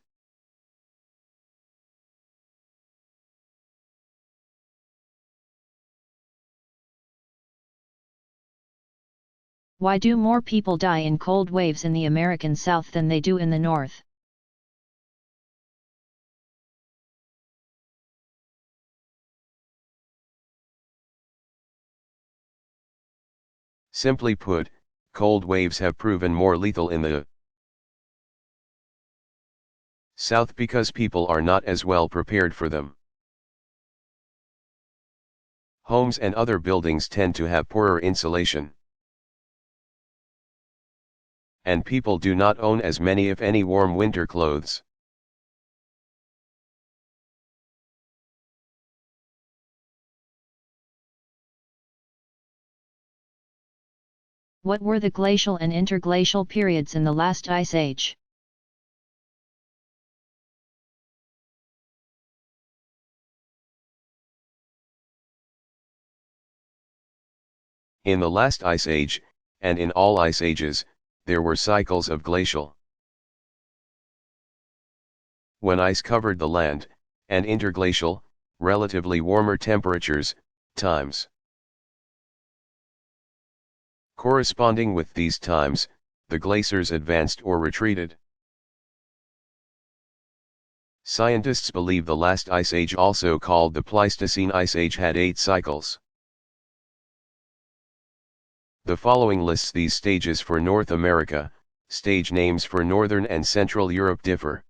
Why do more people die in cold waves in the American South than they do in the North? Simply put, cold waves have proven more lethal in the South because people are not as well prepared for them. Homes and other buildings tend to have poorer insulation. And people do not own as many if any warm winter clothes. What were the glacial and interglacial periods in the last ice age? In the last ice age, and in all ice ages, there were cycles of glacial. When ice covered the land, and interglacial, relatively warmer temperatures, times. Corresponding with these times, the glaciers advanced or retreated. Scientists believe the last ice age, also called the Pleistocene Ice Age, had 8 cycles. The following lists these stages for North America. Stage names for Northern and Central Europe differ.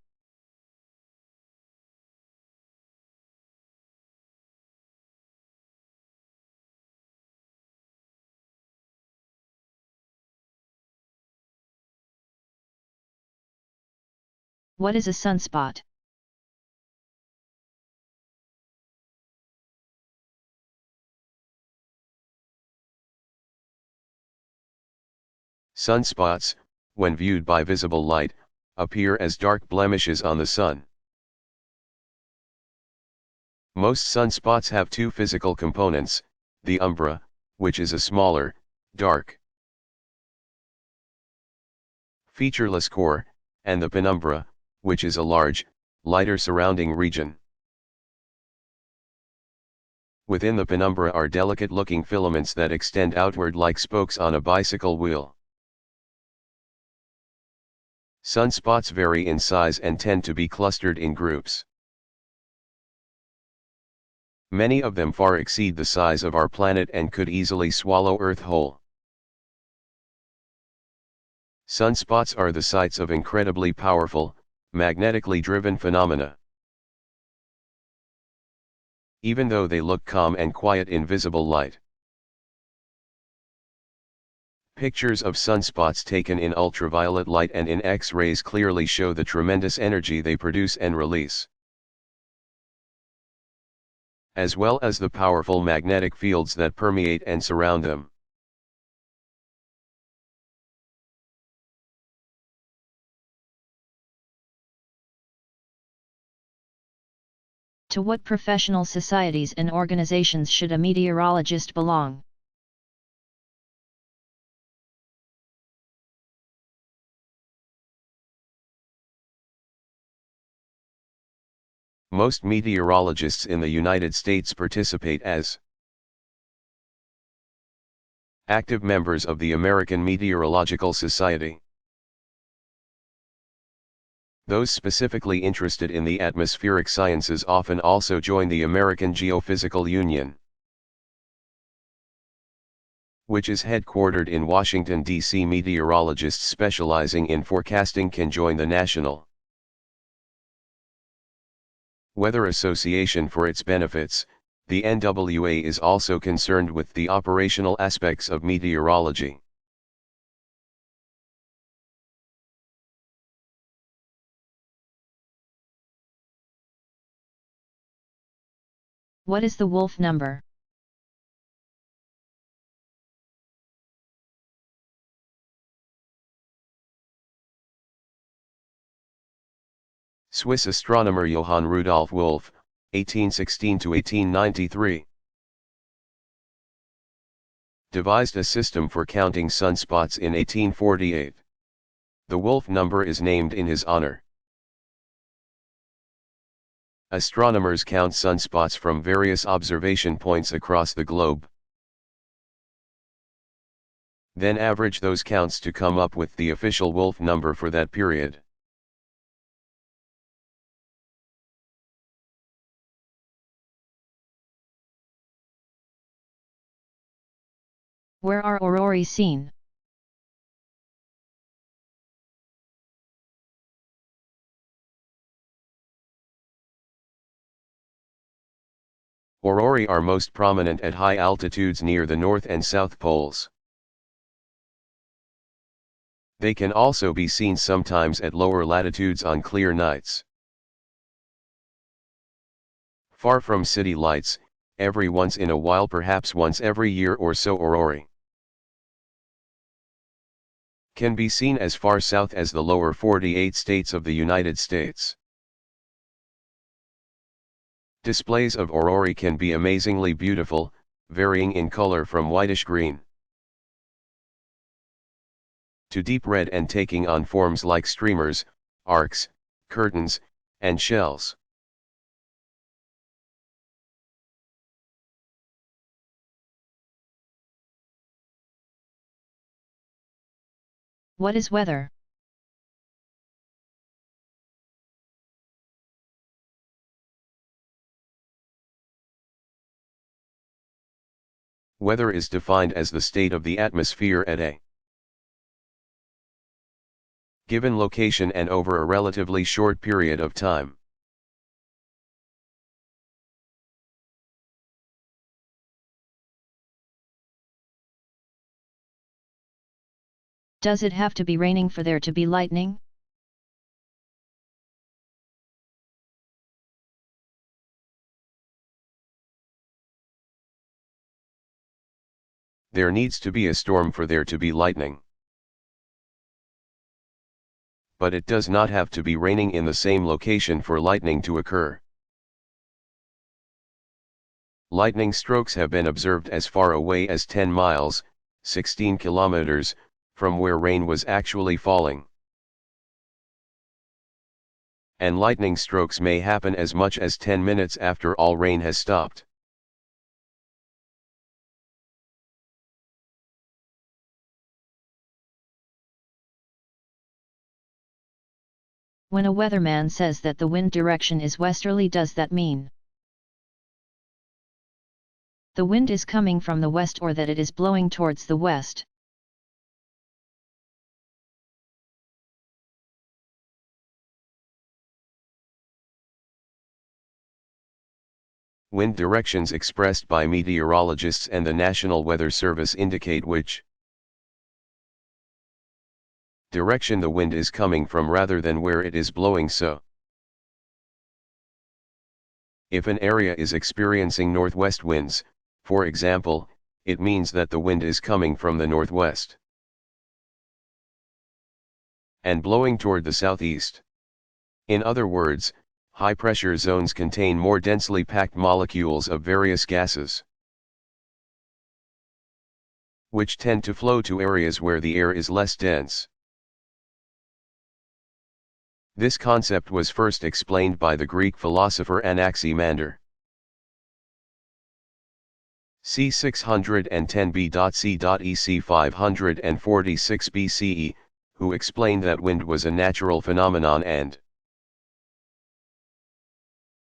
What is a sunspot? Sunspots, when viewed by visible light, appear as dark blemishes on the sun. Most sunspots have 2 physical components, the umbra, which is a smaller, dark, featureless core, and the penumbra, which is a large, lighter surrounding region. Within the penumbra are delicate-looking filaments that extend outward like spokes on a bicycle wheel. Sunspots vary in size and tend to be clustered in groups. Many of them far exceed the size of our planet and could easily swallow Earth whole. Sunspots are the sites of incredibly powerful, magnetically driven phenomena. Even though they look calm and quiet in visible light. Pictures of sunspots taken in ultraviolet light and in X-rays clearly show the tremendous energy they produce and release, as well as the powerful magnetic fields that permeate and surround them. To what professional societies and organizations should a meteorologist belong? Most meteorologists in the United States participate as active members of the American Meteorological Society. Those specifically interested in the atmospheric sciences often also join the American Geophysical Union, which is headquartered in Washington, D.C. Meteorologists specializing in forecasting can join the National Weather Association for its benefits. The NWA is also concerned with the operational aspects of meteorology. What is the Wolf number? Swiss astronomer Johann Rudolf Wolf, 1816–1893. Devised a system for counting sunspots in 1848. The Wolf number is named in his honor. Astronomers count sunspots from various observation points across the globe. Then average those counts to come up with the official Wolf number for that period. Where are aurorae seen? Aurorae are most prominent at high altitudes near the North and South Poles. They can also be seen sometimes at lower latitudes on clear nights. Far from city lights, every once in a while, perhaps once every year or so, aurorae can be seen as far south as the lower 48 states of the United States. Displays of aurorae can be amazingly beautiful, varying in color from whitish-green to deep red and taking on forms like streamers, arcs, curtains, and shells. What is weather? Weather is defined as the state of the atmosphere at a given location and over a relatively short period of time. Does it have to be raining for there to be lightning? There needs to be a storm for there to be lightning. But it does not have to be raining in the same location for lightning to occur. Lightning strokes have been observed as far away as 10 miles, 16 kilometers, from where rain was actually falling. And lightning strokes may happen as much as 10 minutes after all rain has stopped. When a weatherman says that the wind direction is westerly, does that mean the wind is coming from the west or that it is blowing towards the west? Wind directions expressed by meteorologists and the National Weather Service indicate which direction the wind is coming from rather than where it is blowing. So, if an area is experiencing northwest winds, for example, it means that the wind is coming from the northwest and blowing toward the southeast. In other words, high-pressure zones contain more densely packed molecules of various gases, which tend to flow to areas where the air is less dense. This concept was first explained by the Greek philosopher Anaximander. C 610 B.C.E.C. 546 BCE, who explained that wind was a natural phenomenon and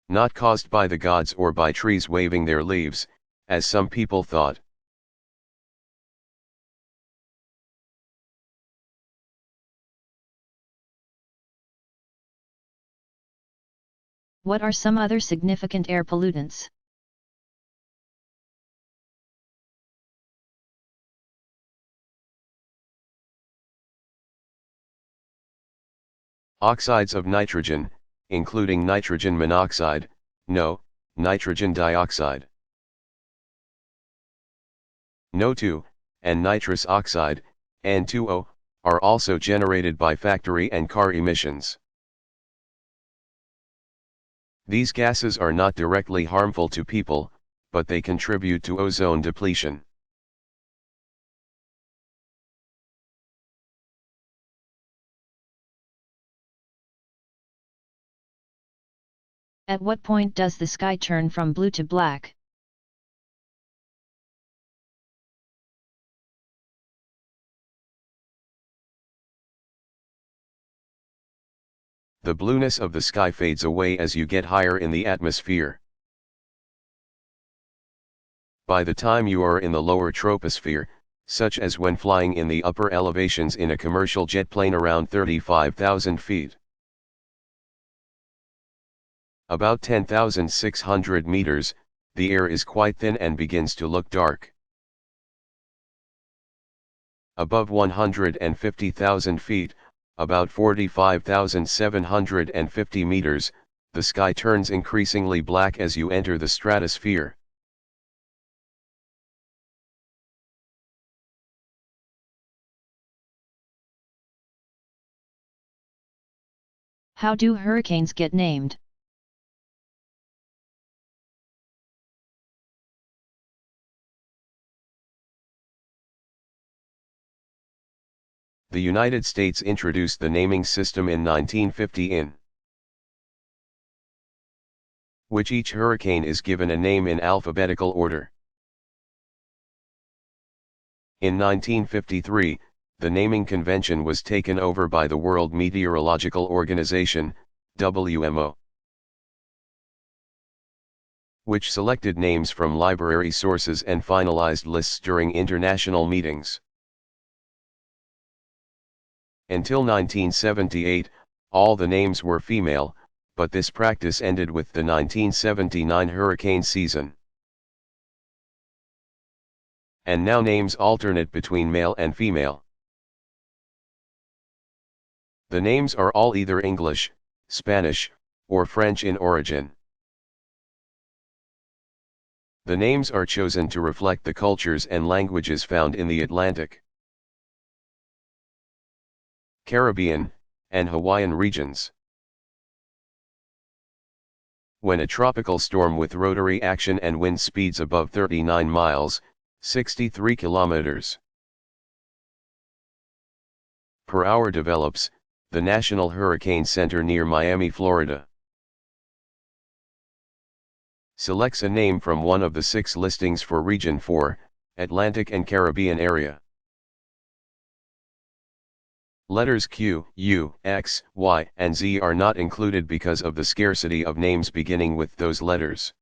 not caused by the gods or by trees waving their leaves, as some people thought. What are some other significant air pollutants? Oxides of nitrogen, including nitrogen monoxide, NO, nitrogen dioxide, NO2, and nitrous oxide, N2O, are also generated by factory and car emissions. These gases are not directly harmful to people, but they contribute to ozone depletion. At what point does the sky turn from blue to black? The blueness of the sky fades away as you get higher in the atmosphere. By the time you are in the lower troposphere, such as when flying in the upper elevations in a commercial jet plane around 35,000 feet, about 10,600 meters, the air is quite thin and begins to look dark. Above 150,000 feet, about 45,750 meters, the sky turns increasingly black as you enter the stratosphere. How do hurricanes get named? The United States introduced the naming system in 1950 in which each hurricane is given a name in alphabetical order. In 1953, the naming convention was taken over by the World Meteorological Organization, WMO, which selected names from library sources and finalized lists during international meetings. Until 1978, all the names were female, but this practice ended with the 1979 hurricane season. And now names alternate between male and female. The names are all either English, Spanish, or French in origin. The names are chosen to reflect the cultures and languages found in the Atlantic, Caribbean, and Hawaiian regions. When a tropical storm with rotary action and wind speeds above 39 miles, 63 kilometers per hour develops, the National Hurricane Center near Miami, Florida, selects a name from one of the 6 listings for Region 4, Atlantic and Caribbean area. Letters Q, U, X, Y, and Z are not included because of the scarcity of names beginning with those letters.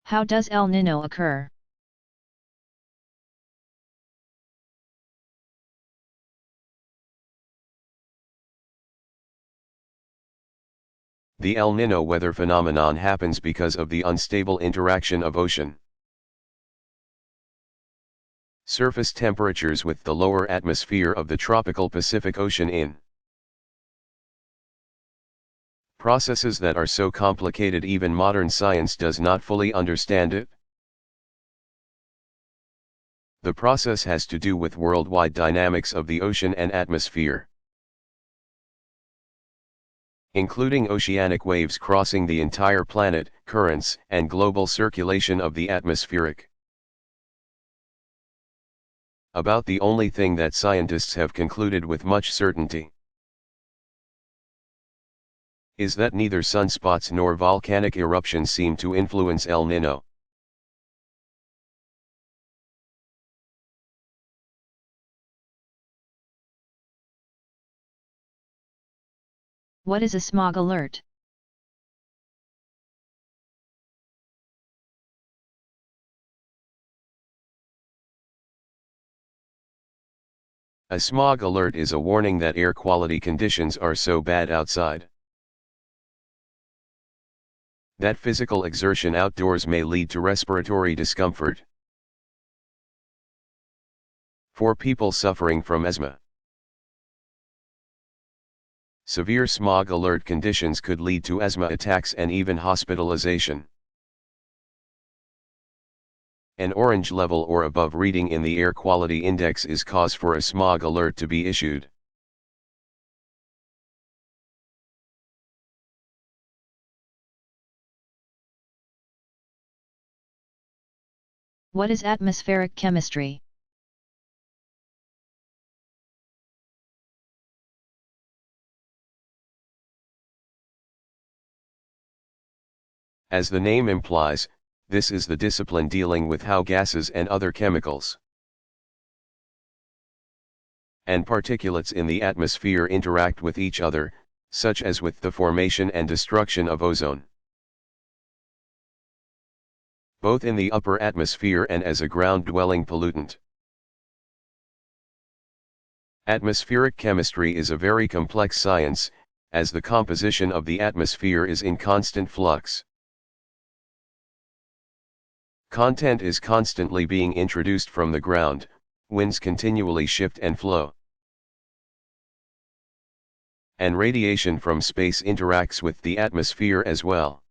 How does El Niño occur? The El Niño weather phenomenon happens because of the unstable interaction of ocean surface temperatures with the lower atmosphere of the tropical Pacific Ocean in processes that are so complicated even modern science does not fully understand it. The process has to do with worldwide dynamics of the ocean and atmosphere, including oceanic waves crossing the entire planet, currents, and global circulation of the atmospheric. About the only thing that scientists have concluded with much certainty is that neither sunspots nor volcanic eruptions seem to influence El Niño. What is a smog alert? A smog alert is a warning that air quality conditions are so bad outside that physical exertion outdoors may lead to respiratory discomfort. For people suffering from asthma, severe smog alert conditions could lead to asthma attacks and even hospitalization. An orange level or above reading in the air quality index is cause for a smog alert to be issued. What is atmospheric chemistry? As the name implies, this is the discipline dealing with how gases and other chemicals and particulates in the atmosphere interact with each other, such as with the formation and destruction of ozone, both in the upper atmosphere and as a ground-dwelling pollutant. Atmospheric chemistry is a very complex science, as the composition of the atmosphere is in constant flux. Content is constantly being introduced from the ground, winds continually shift and flow, and radiation from space interacts with the atmosphere as well.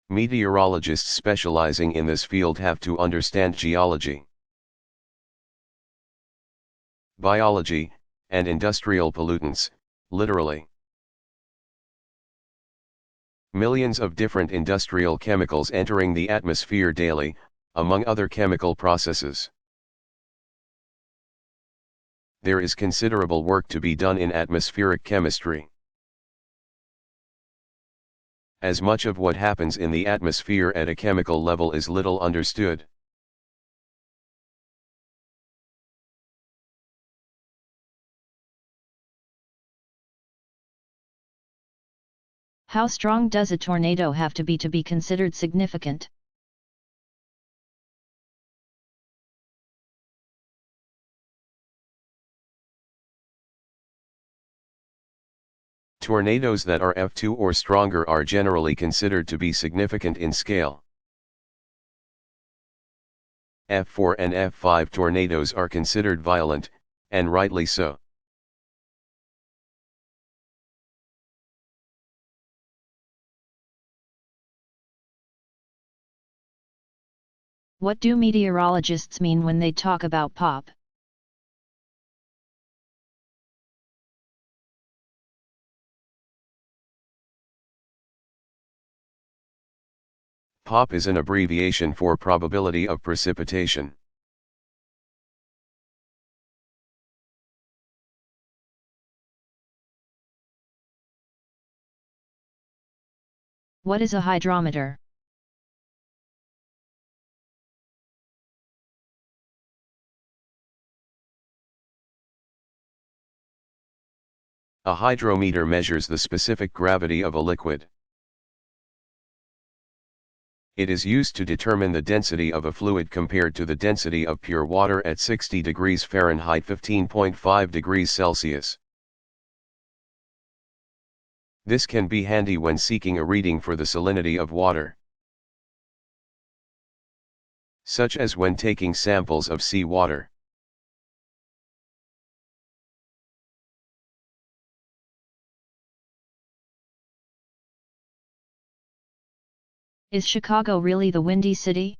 Meteorologists specializing in this field have to understand geology, biology, and industrial pollutants, literally. Millions of different industrial chemicals entering the atmosphere daily, among other chemical processes. There is considerable work to be done in atmospheric chemistry, as much of what happens in the atmosphere at a chemical level is little understood. How strong does a tornado have to be considered significant? Tornadoes that are F2 or stronger are generally considered to be significant in scale. F4 and F5 tornadoes are considered violent, and rightly so. What do meteorologists mean when they talk about pop? POP is an abbreviation for probability of precipitation. What is a hydrometer? A hydrometer measures the specific gravity of a liquid. It is used to determine the density of a fluid compared to the density of pure water at 60 degrees Fahrenheit 15.5 degrees Celsius. This can be handy when seeking a reading for the salinity of water, such as when taking samples of sea water. Is Chicago really the Windy City?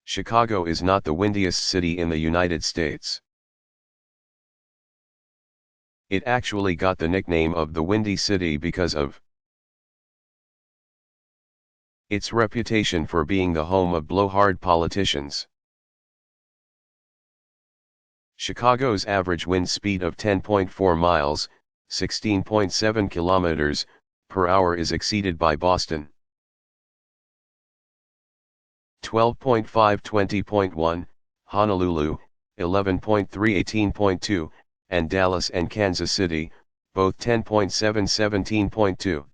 Chicago is not the windiest city in the United States. It actually got the nickname of the Windy City because of its reputation for being the home of blowhard politicians. Chicago's average wind speed of 10.4 miles, 16.7 kilometers per hour is exceeded by Boston 12.5 20.1, Honolulu 11.3 18.2, and Dallas and Kansas City, both 10.7 17.2.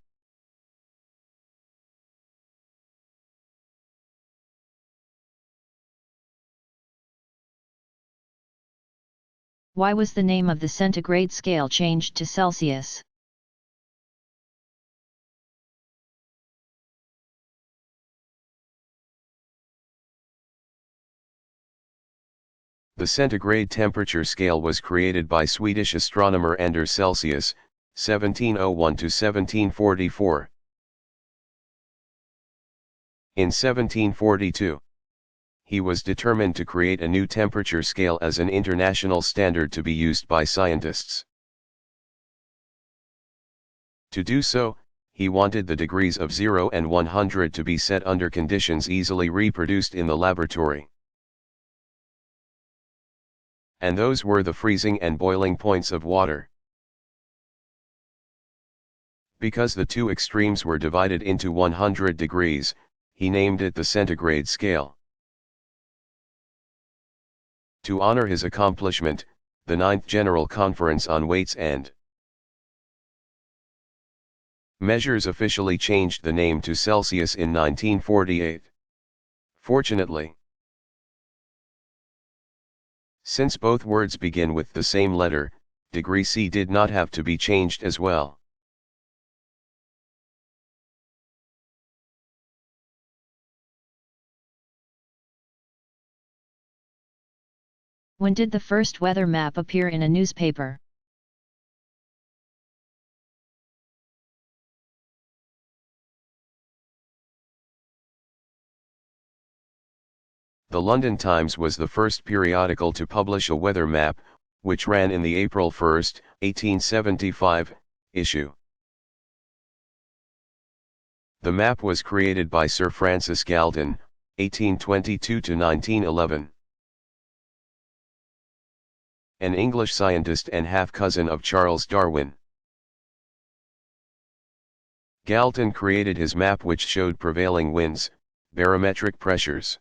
Why was the name of the centigrade scale changed to Celsius? The centigrade temperature scale was created by Swedish astronomer Anders Celsius, 1701 to 1744. In 1742, he was determined to create a new temperature scale as an international standard to be used by scientists. To do so, he wanted the degrees of 0 and 100 to be set under conditions easily reproduced in the laboratory. And those were the freezing and boiling points of water. Because the two extremes were divided into 100 degrees, he named it the centigrade scale. To honor his accomplishment, the Ninth General Conference on Weights and Measures officially changed the name to Celsius in 1948. Fortunately, since both words begin with the same letter, degree C did not have to be changed as well. When did the first weather map appear in a newspaper? The London Times was the first periodical to publish a weather map, which ran in the April 1, 1875, issue. The map was created by Sir Francis Galton, 1822 to 1911. An English scientist and half-cousin of Charles Darwin. Galton created his map which showed prevailing winds, barometric pressures,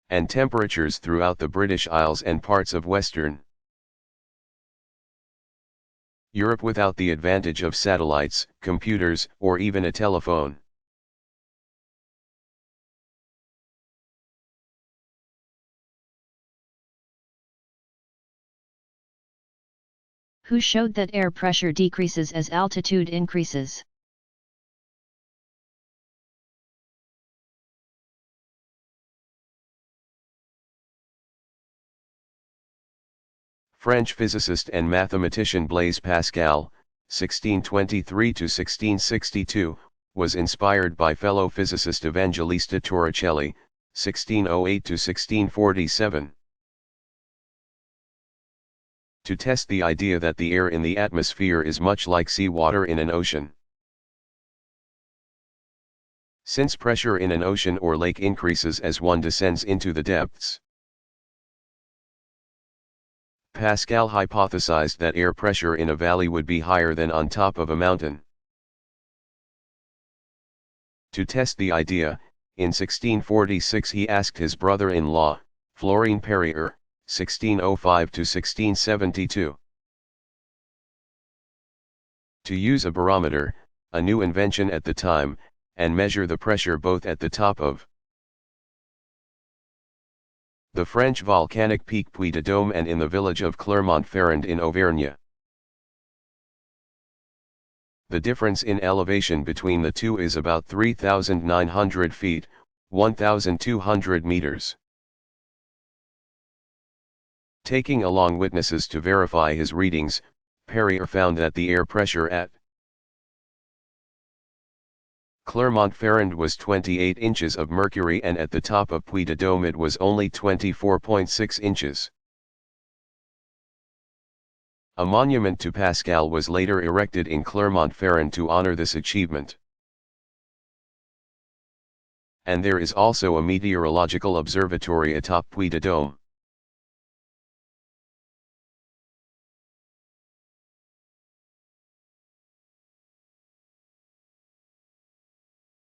and temperatures throughout the British Isles and parts of Western Europe without the advantage of satellites, computers, or even a telephone. Who showed that air pressure decreases as altitude increases? French physicist and mathematician Blaise Pascal, 1623 to 1662, was inspired by fellow physicist Evangelista Torricelli, 1608 to 1647. To test the idea that the air in the atmosphere is much like seawater in an ocean. Since pressure in an ocean or lake increases as one descends into the depths, Pascal hypothesized that air pressure in a valley would be higher than on top of a mountain. To test the idea, in 1646 he asked his brother-in-law, Florine Perrier, 1605 to 1672, to use a barometer, a new invention at the time, and measure the pressure both at the top of the French volcanic peak Puy de Dôme and in the village of Clermont-Ferrand in Auvergne. The difference in elevation between the two is about 3,900 feet, 1,200 meters. Taking along witnesses to verify his readings, Perrier found that the air pressure at Clermont-Ferrand was 28 inches of mercury and at the top of Puy de Dôme it was only 24.6 inches. A monument to Pascal was later erected in Clermont-Ferrand to honor this achievement. And there is also a meteorological observatory atop Puy de Dôme.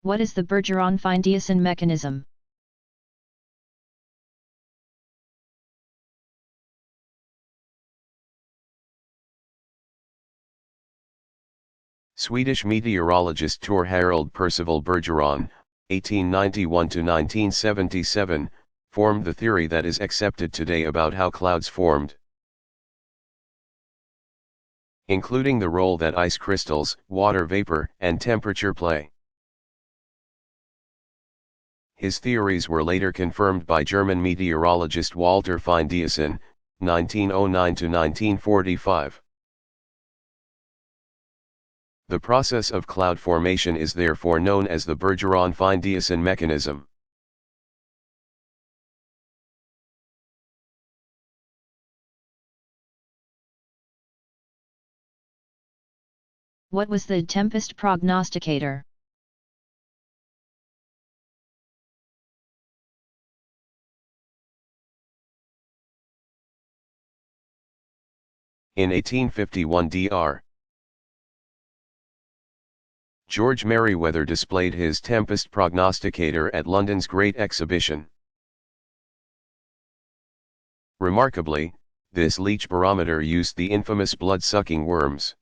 What is the Bergeron-Feindiesen mechanism? Swedish meteorologist Tor Harald Percival Bergeron, 1891 to 1977, formed the theory that is accepted today about how clouds formed, including the role that ice crystals, water vapor, and temperature play. His theories were later confirmed by German meteorologist Walter Fine-Diesen, 1909 to 1945. The process of cloud formation is therefore known as the Bergeron-Fine-Diesen mechanism. What was the tempest prognosticator? In 1851 Dr. George Merriweather displayed his tempest prognosticator at London's Great Exhibition. Remarkably, this leech barometer used the infamous blood-sucking worms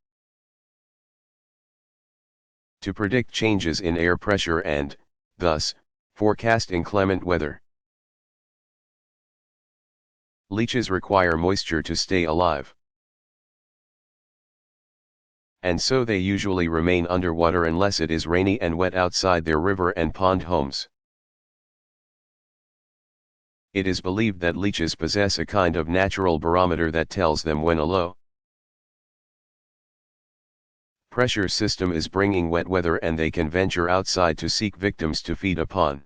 to predict changes in air pressure and, thus, forecast inclement weather. Leeches require moisture to stay alive, and so they usually remain underwater unless it is rainy and wet outside their river and pond homes. It is believed that leeches possess a kind of natural barometer that tells them when a low pressure system is bringing wet weather and they can venture outside to seek victims to feed upon.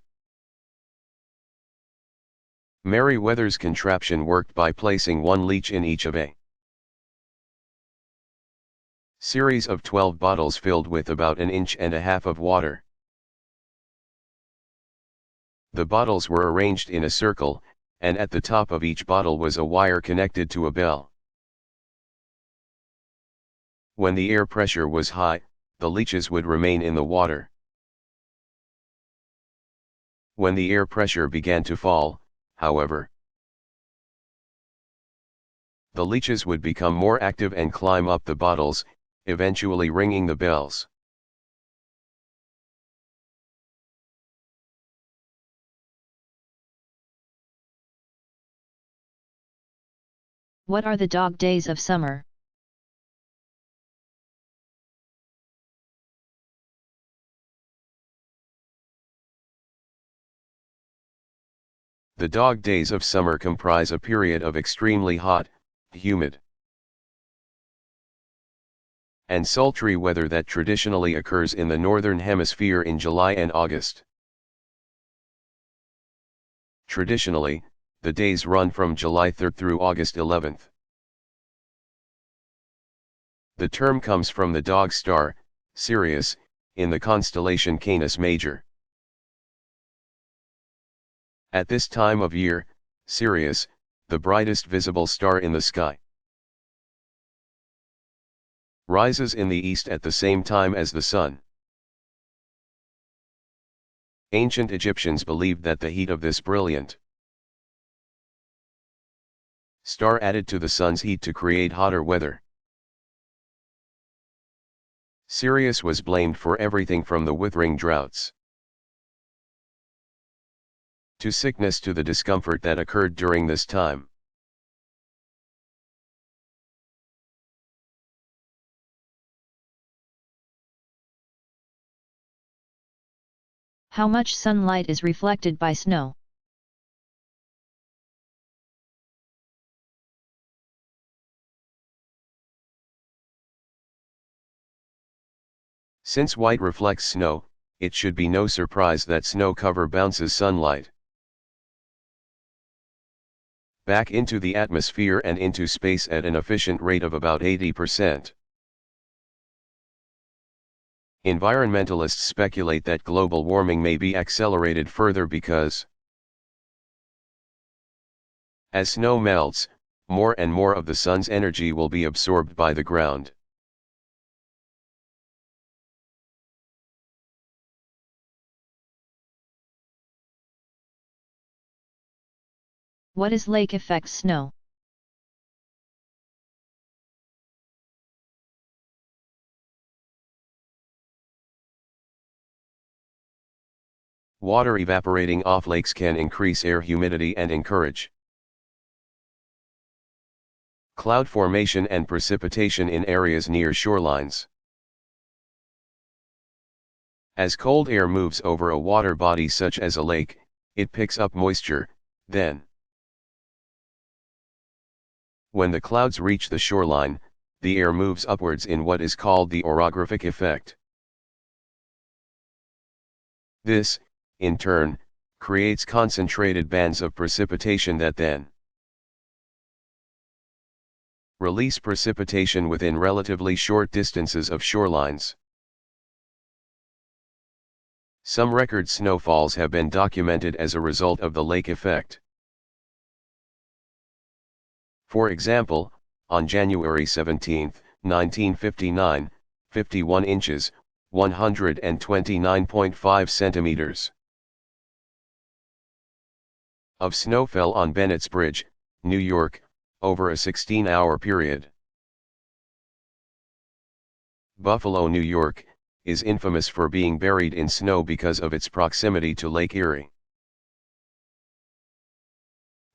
Merriweather's contraption worked by placing one leech in each of a series of 12 bottles filled with about 1.5 inches of water. The bottles were arranged in a circle, and at the top of each bottle was a wire connected to a bell. When the air pressure was high, the leeches would remain in the water. When the air pressure began to fall, however, the leeches would become more active and climb up the bottles, eventually ringing the bells. What are the dog days of summer? The dog days of summer comprise a period of extremely hot, humid, and sultry weather that traditionally occurs in the northern hemisphere in July and August. Traditionally, the days run from July 3rd through August 11th. The term comes from the dog star, Sirius, in the constellation Canis Major. At this time of year, Sirius, the brightest visible star in the sky, rises in the east at the same time as the sun. Ancient Egyptians believed that the heat of this brilliant star added to the sun's heat to create hotter weather. Sirius was blamed for everything from the withering droughts to sickness to the discomfort that occurred during this time. How much sunlight is reflected by snow? Since white reflects snow, it should be no surprise that snow cover bounces sunlight back into the atmosphere and into space at an efficient rate of about 80%. Environmentalists speculate that global warming may be accelerated further because, as snow melts, more and more of the sun's energy will be absorbed by the ground. What is lake effect snow? Water evaporating off lakes can increase air humidity and encourage cloud formation and precipitation in areas near shorelines. As cold air moves over a water body such as a lake, It picks up moisture, then, when the clouds reach the shoreline, the air moves upwards in what is called the orographic effect. This, in turn, creates concentrated bands of precipitation that then release precipitation within relatively short distances of shorelines. Some record snowfalls have been documented as a result of the lake effect. For example, on January 17, 1959, 51 inches, 129.5 centimeters of snow fell on Bennett's Bridge, New York, over a 16-hour period. Buffalo, New York, is infamous for being buried in snow because of its proximity to Lake Erie.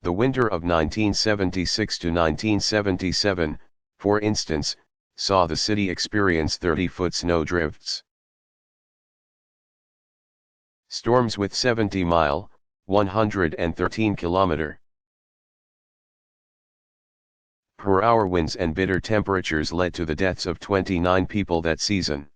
The winter of 1976 to 1977, for instance, saw the city experience 30-foot snow drifts. Storms with 70-mile, 113-kilometer per hour winds and bitter temperatures led to the deaths of 29 people that season.